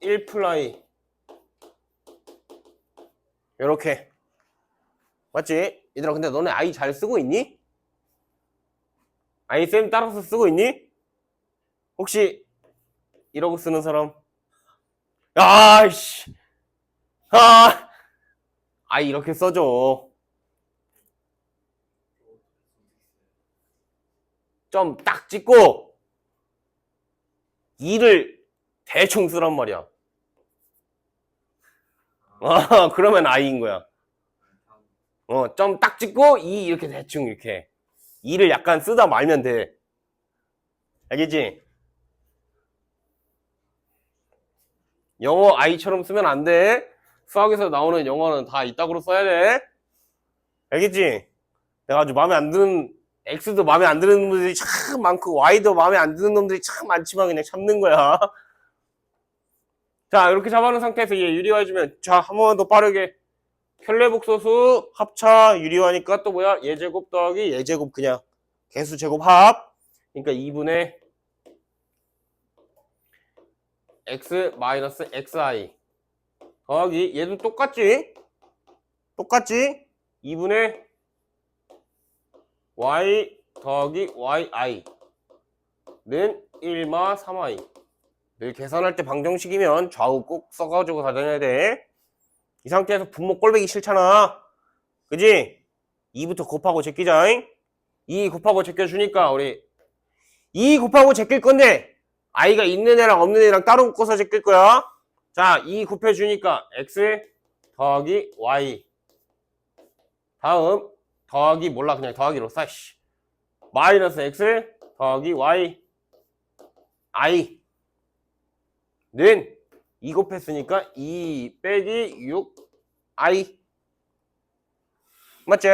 1 플라이. 요렇게. 맞지? 얘들아, 근데 너네 i 잘 쓰고 있니? i 쌤 따라서 쓰고 있니? 혹시 이러고 쓰는 사람? 아이씨. i 이렇게 써줘. 좀 딱 찍고 2를 대충 쓰란 말이야. 그러면 i인 거야. 좀 딱 찍고 2 이렇게 대충 이렇게 2를 약간 쓰다 말면 돼. 알겠지? 영어 i처럼 쓰면 안 돼. 수학에서 나오는 영어는 다 이따구로 써야 돼. 알겠지? 내가 아주 마음에 안 드는 X도 마음에 안 드는 놈들이 참 많고 Y도 마음에 안 드는 놈들이 참 많지만 그냥 참는 거야. 자, 이렇게 잡아놓은 상태에서 얘 유리화해주면, 자, 한 번만 더 빠르게. 켤레복소수 합차 유리화니까 또 뭐야? 얘제곱 더하기 얘제곱 그냥 개수 제곱 합. 그러니까 2분의 x 마이너스 xi 더하기 얘도 똑같지? 똑같지? 2분의 y 더하기 yi는 1마 3i. 늘 계산할 때 방정식이면 좌우 꼭 써가지고 다녀야 돼. 이 상태에서 분모 꼴배기 싫잖아. 그지? 2부터 곱하고 제끼자. 2 곱하고 제껴주니까 우리 2 곱하고 제낄 건데 i가 있는 애랑 없는 애랑 따로 묶어서 제낄 거야. 자, 2 곱해주니까 x 더하기 y. 다음 더하기 몰라 그냥 더하기로 써. 마이너스 x 더하기 y i 는 2 곱했으니까 2 빼기 6i. 맞지?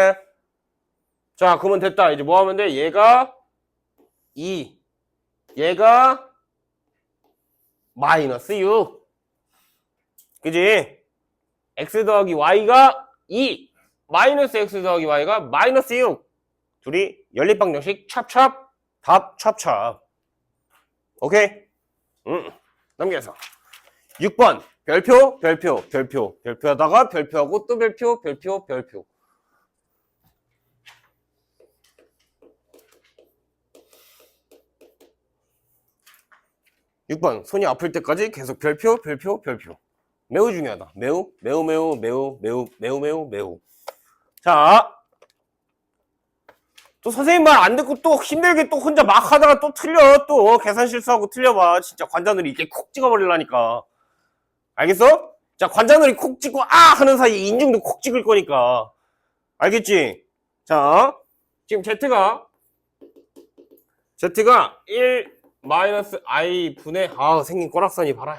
자, 그러면 됐다. 이제 뭐 하면 돼? 얘가 2, 얘가 마이너스 6. 그지? x 더하기 y가 2 마이너스 x 더하기 y가 마이너스 6 둘이 연립방정식 찹찹 답 찹찹. 오케이? 넘겨서 6번 별표 별표하다가 별표하고 또 별표 6번 손이 아플 때까지 계속 별표 매우 중요하다. 매우. 자, 또 선생님 말 안 듣고 또 힘들게 또 혼자 막 하다가 또 틀려. 또 계산 실수하고 틀려봐. 진짜 관자놀이 이렇게 콕 찍어버리려니까. 알겠어? 자, 관자놀이 콕 찍고 아 하는 사이에 인중도 콕 찍을 거니까. 알겠지? 자, 지금 Z가 1 마이너스 I 분의 생긴 꼬락선이 봐라.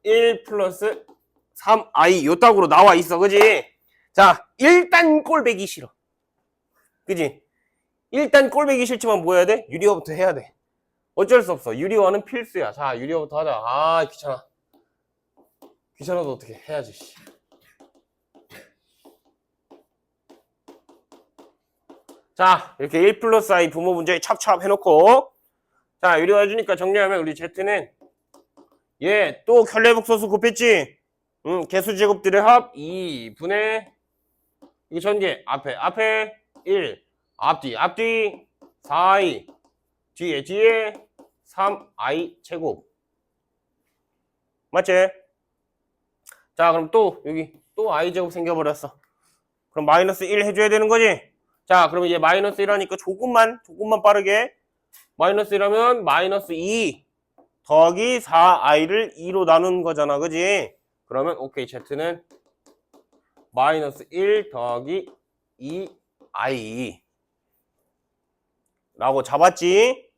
1 플러스 3I 요 딱으로 나와 있어. 그지? 자, 일단 꼴배기 싫어. 그지? 일단 꼴배기 싫지만 뭐 해야 돼? 유리화부터 해야 돼. 어쩔 수 없어. 유리화는 필수야. 자, 유리화부터 하자. 귀찮아. 귀찮아도 어떻게 해야지. 자, 이렇게 1 플러스 I 부모 문제에 찹찹 해놓고 자, 유리화 해주니까 정리하면 우리 Z는 또 결례복소수 곱했지? 개수 제곱들의 합 2분의 이거 전개 앞에 1 앞뒤 4i 뒤에 3i 제곱 맞지? 자, 그럼 또 여기 또 i 제곱 생겨버렸어. 그럼 마이너스 1 해줘야 되는 거지? 자, 그러면 얘 마이너스 1하니까 조금만 빠르게 마이너스 1하면 마이너스 2 더하기 4i를 2로 나눈 거잖아. 그지? 그러면 오케이. Z는 마이너스 1 더하기 2i 라고 잡았지?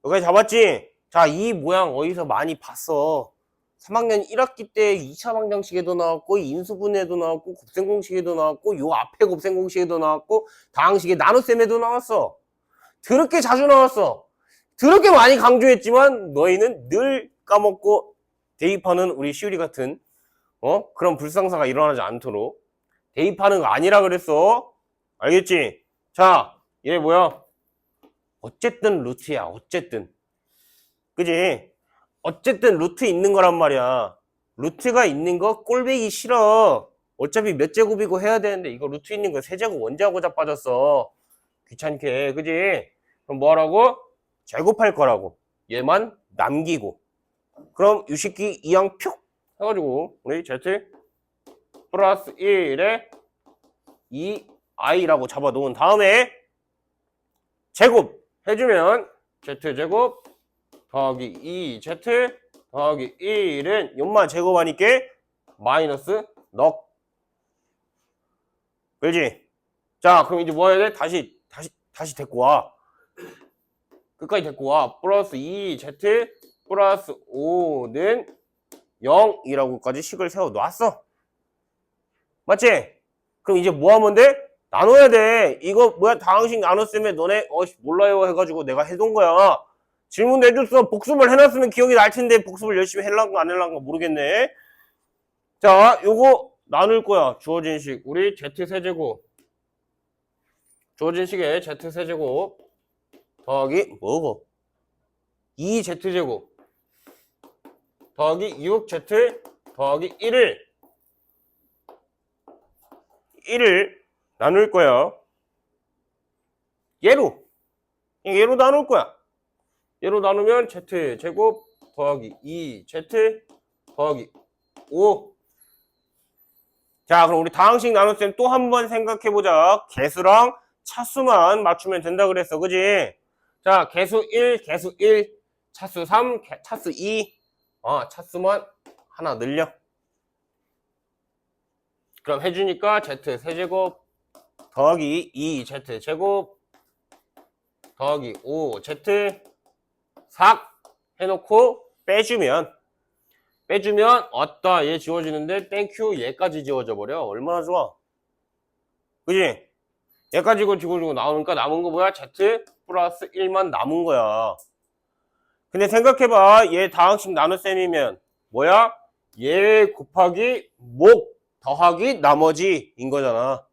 여기까지 잡았지? 자, 이 모양 어디서 많이 봤어. 3학년 1학기 때 2차 방정식에도 나왔고 인수분해도 나왔고 곱셈공식에도 나왔고 요 앞에 곱셈공식에도 나왔고 다항식에 나눗셈에도 나왔어. 더럽게 자주 나왔어. 더럽게 많이 강조했지만 너희는 늘 까먹고 대입하는 우리 시우리 같은 그런 불상사가 일어나지 않도록 대입하는 거 아니라 그랬어. 알겠지? 자, 얘 뭐야? 어쨌든 루트야. 어쨌든. 그지? 어쨌든 루트 있는 거란 말이야. 루트가 있는 거 꼴배기 싫어. 어차피 몇 제곱이고 해야 되는데 이거 루트 있는 거 세제곱 원자하고 자빠졌어. 귀찮게. 그지? 그럼 뭐 하라고? 제곱할 거라고. 얘만 남기고. 그럼 유식기 2항 표 해가지고 우리 Z 플러스 1에 2i라고 잡아 놓은 다음에 제곱 해주면 Z제곱 더하기 2Z 더하기 1은 요만 제곱하니까 마이너스 넉. 그렇지? 자, 그럼 이제 뭐 해야 돼? 다시 데리고 와. 끝까지 데리고 와. 플러스 2Z 플러스 5는 0이라고까지 식을 세워 놨어. 맞지? 그럼 이제 뭐 하면 돼? 나눠야 돼. 이거 뭐야? 다항식 나눴으면 너네 몰라요 해가지고 내가 해둔 거야. 질문 내줬어. 복습을 해놨으면 기억이 날 텐데 복습을 열심히 할란가 안 할란가 모르겠네. 자, 요거 나눌 거야. 주어진 식. 우리 Z세제곱. 주어진 식에 Z세제곱 더하기 뭐고? 2Z제곱 더하기 6Z 더하기 1을 나눌 거야. 얘로 나눌 거야. 얘로 나누면 Z제곱 더하기 2Z 더하기 5. 자, 그럼 우리 다항식 나눗셈 또 한 번 생각해보자. 개수랑 차수만 맞추면 된다 그랬어. 그지? 자, 개수 1, 차수 3, 차수 2. 차수만 하나 늘려. 그럼 해주니까 Z세제곱 더하기 2Z제곱 더하기 5Z 삭 해놓고 빼주면 어따 얘 지워지는데 땡큐 얘까지 지워져 버려. 얼마나 좋아. 그지? 얘까지 지워지고 나오니까 남은 거 뭐야? Z 플러스 1만 남은 거야. 근데 생각해봐. 얘 다항식 나눗셈이면 뭐야? 얘 곱하기 목 더하기 나머지인 거잖아.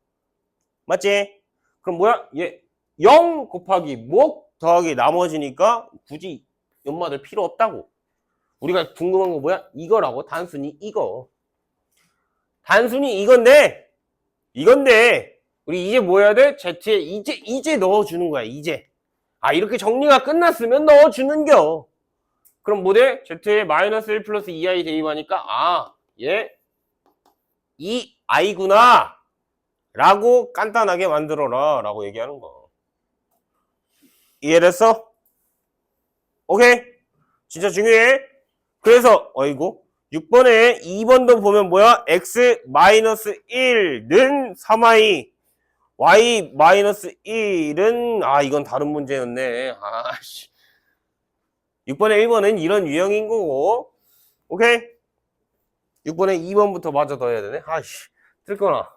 맞지? 그럼 뭐야? 얘 0 곱하기 목 더하기 나머지니까 굳이 연마들 필요 없다고. 우리가 궁금한 거 뭐야? 이거라고. 단순히 이거. 단순히 이건데 우리 이제 뭐 해야 돼? Z에 이제 넣어주는 거야. 이제. 아, 이렇게 정리가 끝났으면 넣어주는겨. 그럼 뭐 돼? Z에 마이너스 1 플러스 2i 대입하니까 아, 얘 2i구나 라고 간단하게 만들어라 라고 얘기하는 거. 이해됐어? 오케이? 진짜 중요해. 그래서 어이구 6번에 2번도 보면 뭐야? x 마이너스 1는 3i y 마이너스 1은 아 이건 다른 문제였네. 아씨 6번에 1번은 이런 유형인 거고. 오케이? 6번에 2번부터 마저 더 해야 되네. 아씨 틀거나.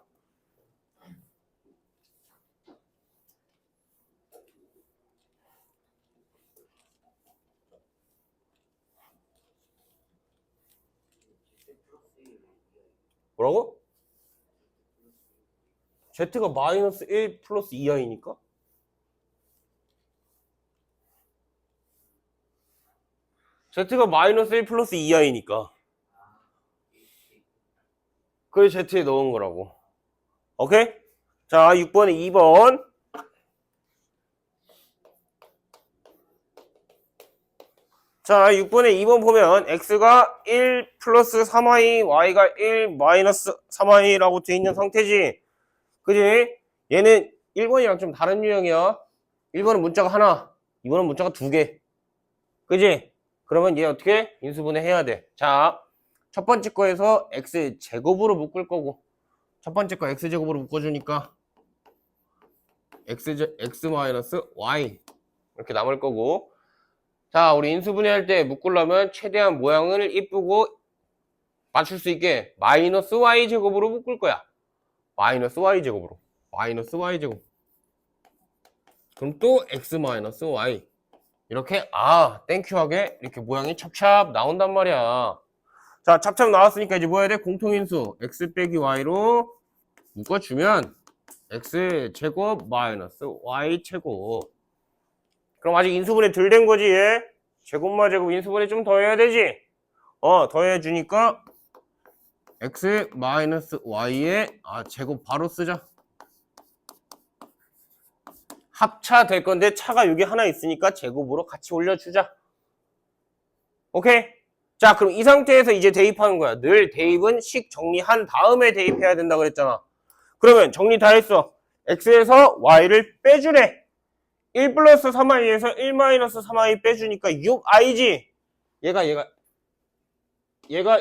뭐라고? Z가 마이너스 1 플러스 2i니까? Z가 마이너스 1 플러스 2i니까. 그래 Z에 넣은 거라고. 오케이? 자 6번에 2번. 자 6번에 2번 보면 x가 1 플러스 3i y가 1 마이너스 3i라고 돼 있는 상태지. 그지? 얘는 1번이랑 좀 다른 유형이야. 1번은 문자가 하나, 2번은 문자가 두 개. 그지? 그러면 얘 어떻게? 인수분해 해야 돼. 자, 첫 번째 거에서 x 제곱으로 묶을 거고, 첫 번째 거 x 제곱으로 묶어주니까 x 마이너스 y 이렇게 남을 거고. 자, 우리 인수분해 할 때 묶으려면 최대한 모양을 이쁘고 맞출 수 있게 마이너스 y 제곱으로 묶을 거야. 마이너스 y 제곱으로. 마이너스 y 제곱. 그럼 또 x 마이너스 y. 이렇게 땡큐하게 이렇게 모양이 찹찹 나온단 말이야. 자, 찹찹 나왔으니까 이제 뭐 해야 돼? 공통인수 x 빼기 y로 묶어주면 x 제곱 마이너스 y 제곱. 그럼 아직 인수분해 덜 된 거지 얘? 제곱마 제곱 인수분해 좀 더 해야 되지? 더 해주니까 x 마이너스 y에 제곱 바로 쓰자. 합차 될 건데 차가 여기 하나 있으니까 제곱으로 같이 올려주자. 오케이? 자, 그럼 이 상태에서 이제 대입하는 거야. 늘 대입은 식 정리한 다음에 대입해야 된다 그랬잖아. 그러면 정리 다 했어. x에서 y를 빼주래. 1 플러스 3i에서 1 마이너스 3i 빼주니까 6i지. 얘가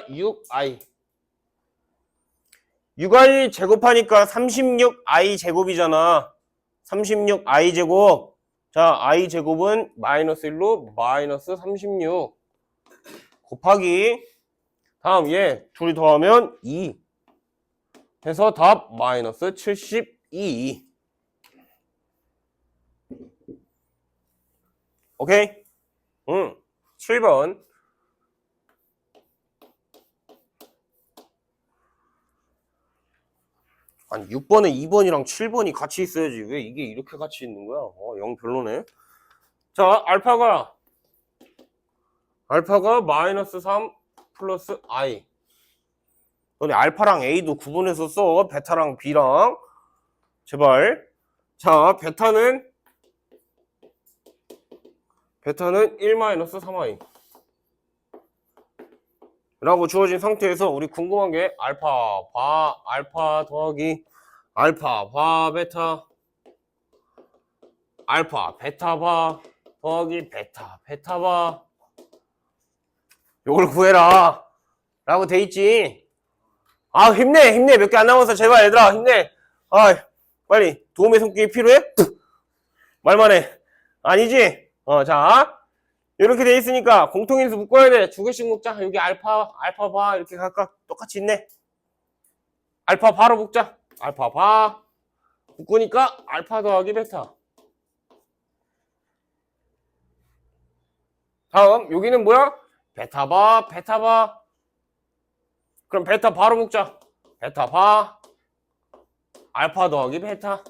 6i. 6i 제곱하니까 36i 제곱이잖아. 36i 제곱. 자, i 제곱은 마이너스 1로 마이너스 36 곱하기 다음 얘 둘이 더하면 2 해서 답 마이너스 72. 오케이? 7번. 아니 6번에 2번이랑 7번이 같이 있어야지. 왜 이게 이렇게 같이 있는 거야? 영 별로네. 자, 알파가 마이너스 3 플러스 i. 너네 알파랑 a도 구분해서 써. 베타랑 b랑. 제발. 자, 베타는 1 마이너스 3i 라고 주어진 상태에서 우리 궁금한 게 알파 더하기 알파 바 베타 알파 베타 바 더하기 베타 바 요걸 구해라 라고 돼 있지. 힘내 몇 개 안 남아서 제발 얘들아 힘내. 빨리 도움의 손길이 필요해? 말만 해. 아니지? 자 이렇게 돼 있으니까 공통인수 묶어야 돼. 두 개씩 묶자. 여기 알파 바 이렇게 각각 똑같이 있네. 알파 바로 묶자. 알파 바 묶으니까 알파 더하기 베타. 다음 여기는 뭐야? 베타 바 그럼 베타 바로 묶자. 베타 바 알파 더하기 베타.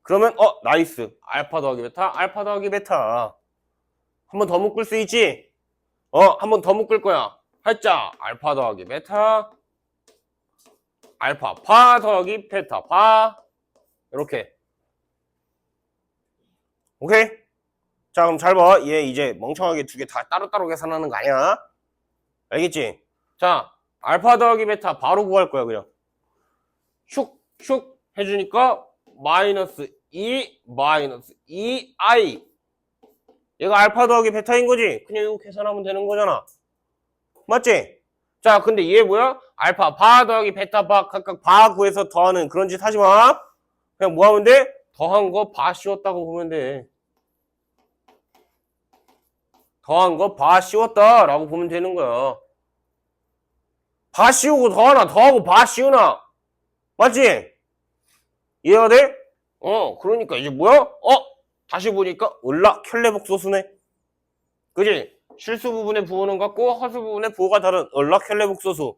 그러면 나이스. 알파 더하기 베타, 알파 더하기 베타. 한 번 더 묶을 수 있지? 한 번 더 묶을 거야. 살짝 알파 더하기 베타, 알파 바 더하기 베타 바. 이렇게. 오케이? 자, 그럼 잘 봐. 얘 이제 멍청하게 두 개 다 따로따로 계산하는 거 아니야? 알겠지? 자, 알파 더하기 베타 바로 구할 거야, 그냥. 슉슉 해주니까 마이너스 2 마이너스 2i. 얘가 알파 더하기 베타인 거지? 그냥 이거 계산하면 되는 거잖아. 맞지? 자, 근데 얘 뭐야? 알파 바 더하기 베타 바 각각 바 구해서 더하는 그런 짓 하지 마. 그냥 뭐 하면 돼? 더한 거 바 씌웠다고 보면 돼. 더한 거 바 씌웠다 라고 보면 되는 거야. 바 씌우고 더하나, 더하고 바 씌우나. 맞지? 이해가 돼? 그러니까 이제 뭐야? 다시 보니까 을락혈례복소수네. 그지? 실수 부분의 부호는 같고 허수 부분의 부호가 다른 을락혈례복소수.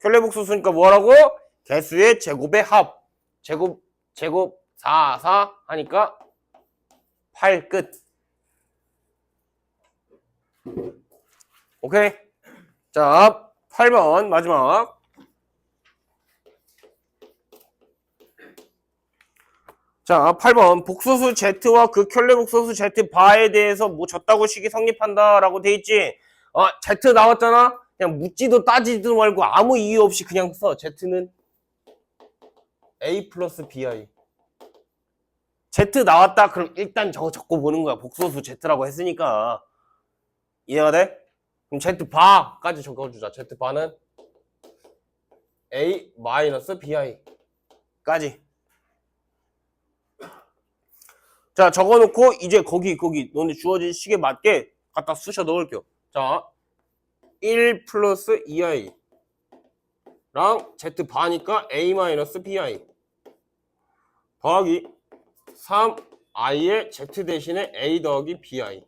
혈례복소수니까 뭐라고? 개수의 제곱의 합. 제곱 4, 4 하니까 8 끝. 오케이? 자, 8번 마지막. 자, 8번 복소수 Z와 극혈례 복소수 Z 바에 대해서 뭐 졌다고 식이 성립한다 라고 돼 있지. Z 나왔잖아. 그냥 묻지도 따지지도 말고 아무 이유 없이 그냥 써. Z는 A 플러스 BI. Z 나왔다 그럼 일단 저거 적고 보는 거야. 복소수 Z라고 했으니까. 이해가 돼? 그럼 Z 바까지 적어주자. Z 바는 A 마이너스 BI 까지. 자, 적어놓고 이제 거기 너네 주어진 식에 맞게 갖다 쑤셔 넣을게요. 자, 1 플러스 2i 랑 Z 바니까 A 마이너스 BI 더하기 3i의 Z 대신에 A 더하기 BI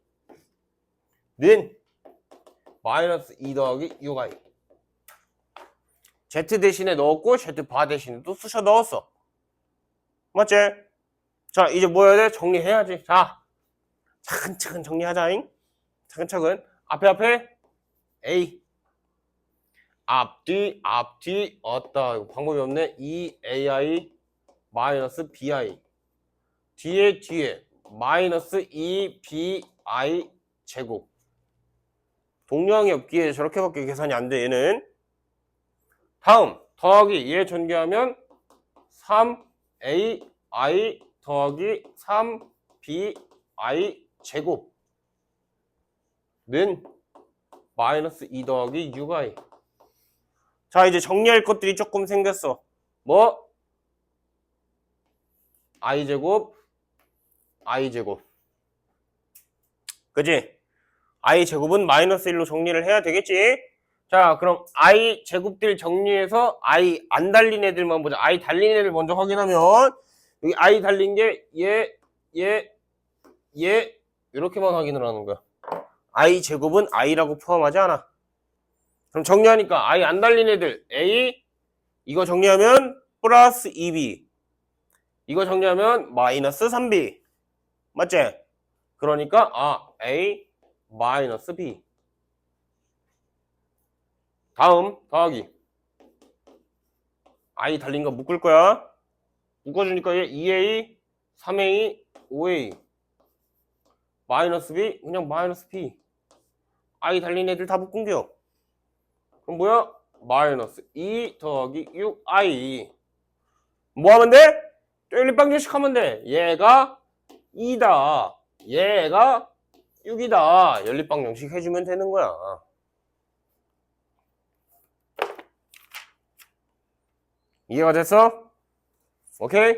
는 마이너스 2 더하기 6i. Z 대신에 넣었고 Z 바 대신에 또 쑤셔 넣었어. 맞지? 자, 이제 뭐 해야 돼? 정리해야지. 자, 차근차근 정리하자잉. 차근차근. 앞에 A. 앞뒤 어따. 이거 방법이 없네. 2AI 마이너스 BI. 뒤에 마이너스 2BI 제곱. 동량이 없기에 저렇게밖에 계산이 안 돼, 얘는. 다음, 더하기 얘 전개하면 3AI 더하기 3BI 제곱는 마이너스 2 더하기 6i. 자, 이제 정리할 것들이 조금 생겼어. 뭐? i 제곱, i 제곱. 그지? i 제곱은 마이너스 1로 정리를 해야 되겠지? 자, 그럼 i 제곱들 정리해서 i 안 달린 애들만 보자. i 달린 애들 먼저 확인하면 여기 i 달린 게 얘 이렇게만 확인을 하는 거야. i 제곱은 i라고 포함하지 않아. 그럼 정리하니까 i 안 달린 애들 a 이거 정리하면 플러스 2b 이거 정리하면 마이너스 3b 맞지? 그러니까 a 마이너스 b. 다음 더하기 i 달린 거 묶을 거야. 묶어주니까 얘 2a 3a 5a 마이너스 b 그냥 마이너스 b. i 달린 애들 다 묶은겨. 그럼 뭐야? 마이너스 2 더하기 6i. 뭐 하면 돼? 연립방정식 하면 돼. 얘가 2다 얘가 6이다 연립방정식 해주면 되는 거야. 이해가 됐어? 오케이?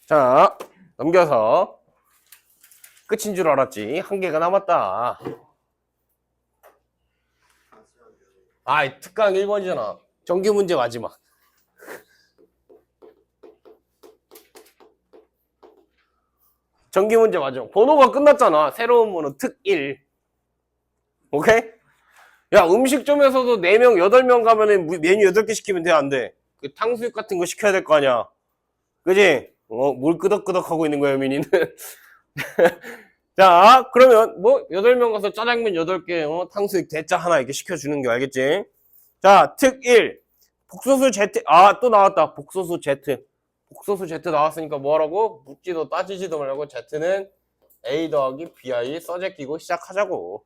자, 넘겨서 끝인 줄 알았지. 한 개가 남았다. 특강 1번이잖아. 정규 문제 마지막. 정규 문제 마지막. 번호가 끝났잖아. 새로운 번호 특 1. 오케이? 야, 음식점에서도 4명, 8명 가면은 메뉴 8개 시키면 돼, 안 돼? 그 탕수육 같은 거 시켜야 될 거 아니야. 그지? 뭘 끄덕끄덕 하고 있는 거야, 민이는. 자, 그러면 뭐 8명 가서 짜장면 8개, 탕수육 대짜 하나 이렇게 시켜주는 게 알겠지? 자, 특 1. 복소수 Z, 또 나왔다. 복소수 Z. 복소수 Z 나왔으니까 뭐 하라고? 묻지도 따지지도 말고 Z는 A 더하기 BI 써제끼고 시작하자고.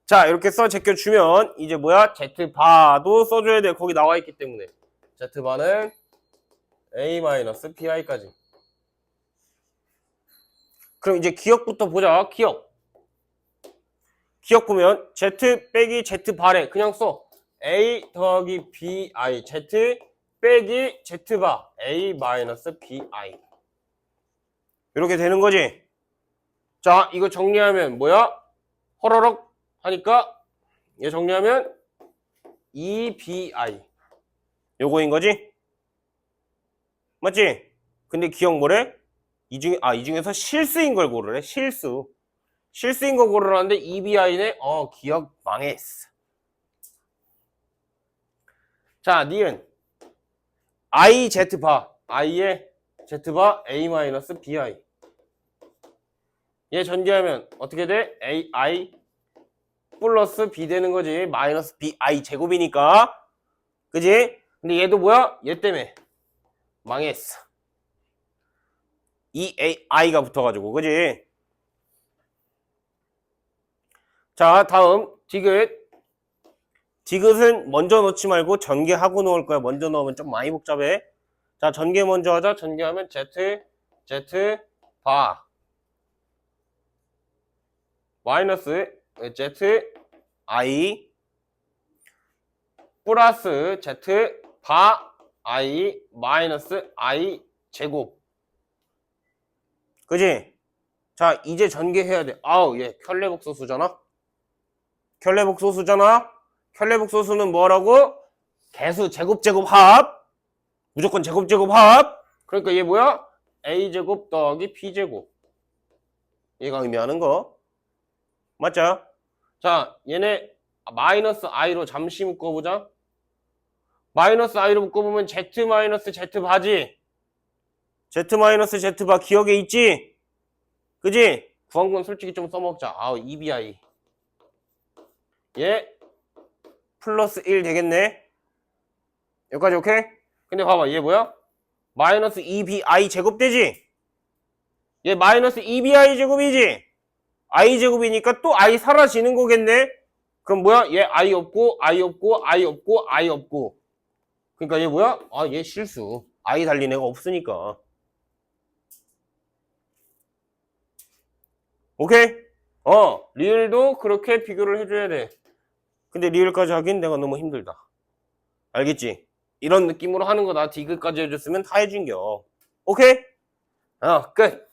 자, 이렇게 써 제껴주면 이제 뭐야? Z바도 써줘야 돼. 거기 나와 있기 때문에. Z바는 A-BI까지. 그럼 이제 기억부터 보자. 기억. 기억 보면 Z 빼기 Z바래. 그냥 써. A 더하기 BI. Z 빼기 Z바. A-BI. 이렇게 되는 거지. 자, 이거 정리하면 뭐야? 허러럭 하니까 얘 정리하면 EBI. 요거인 거지? 맞지? 근데 기억 뭐래? 이 중에서 실수인 걸 고르래. 실수인 거 고르라는데 EBI네? 기억 망했어. 자, 니은 IZ바. I의 Z바 A-BI. 얘 전개하면 어떻게 돼? AI 플러스 B 되는 거지. 마이너스 BI 제곱이니까. 그지? 근데 얘도 뭐야? 얘 때문에 망했어. EAI가 붙어가지고. 그지? 자, 다음 디귿. 디귿은 먼저 넣지 말고 전개하고 넣을 거야. 먼저 넣으면 좀 많이 복잡해. 자, 전개 먼저 하자. 전개하면 Z 바 마이너스 Z I 플러스 Z 바 I 마이너스 I 제곱. 그지? 자, 이제 전개해야 돼. 얘 켤레복소수잖아? 켤레복소수는 뭐라고? 개수 제곱 합. 무조건 제곱 합. 그러니까 얘 뭐야? A제곱 더하기 B제곱. 얘가 의미하는 거. 맞죠? 자, 얘네 마이너스 I로 잠시 묶어보자. 마이너스 I로 묶어보면 Z 마이너스 Z 바지. Z 마이너스 Z 바 기억에 있지? 그지? 구한 건 솔직히 좀 써먹자. EBI. 얘 플러스 1 되겠네. 여기까지 오케이? 근데 봐봐, 얘 뭐야? 마이너스 2BI 제곱 되지? 얘 마이너스 2BI 제곱이지? I 제곱이니까 또 I 사라지는 거겠네? 그럼 뭐야? 얘 I 없고, I 없고, I 없고, I 없고. 그러니까 얘 뭐야? 얘 실수. I 달린 애가 없으니까. 오케이? 리을도 그렇게 비교를 해줘야 돼. 근데 리을까지 하긴 내가 너무 힘들다. 알겠지? 이런 느낌으로 하는 거다. 디귿까지 해줬으면 다 해준겨. 오케이? 끝.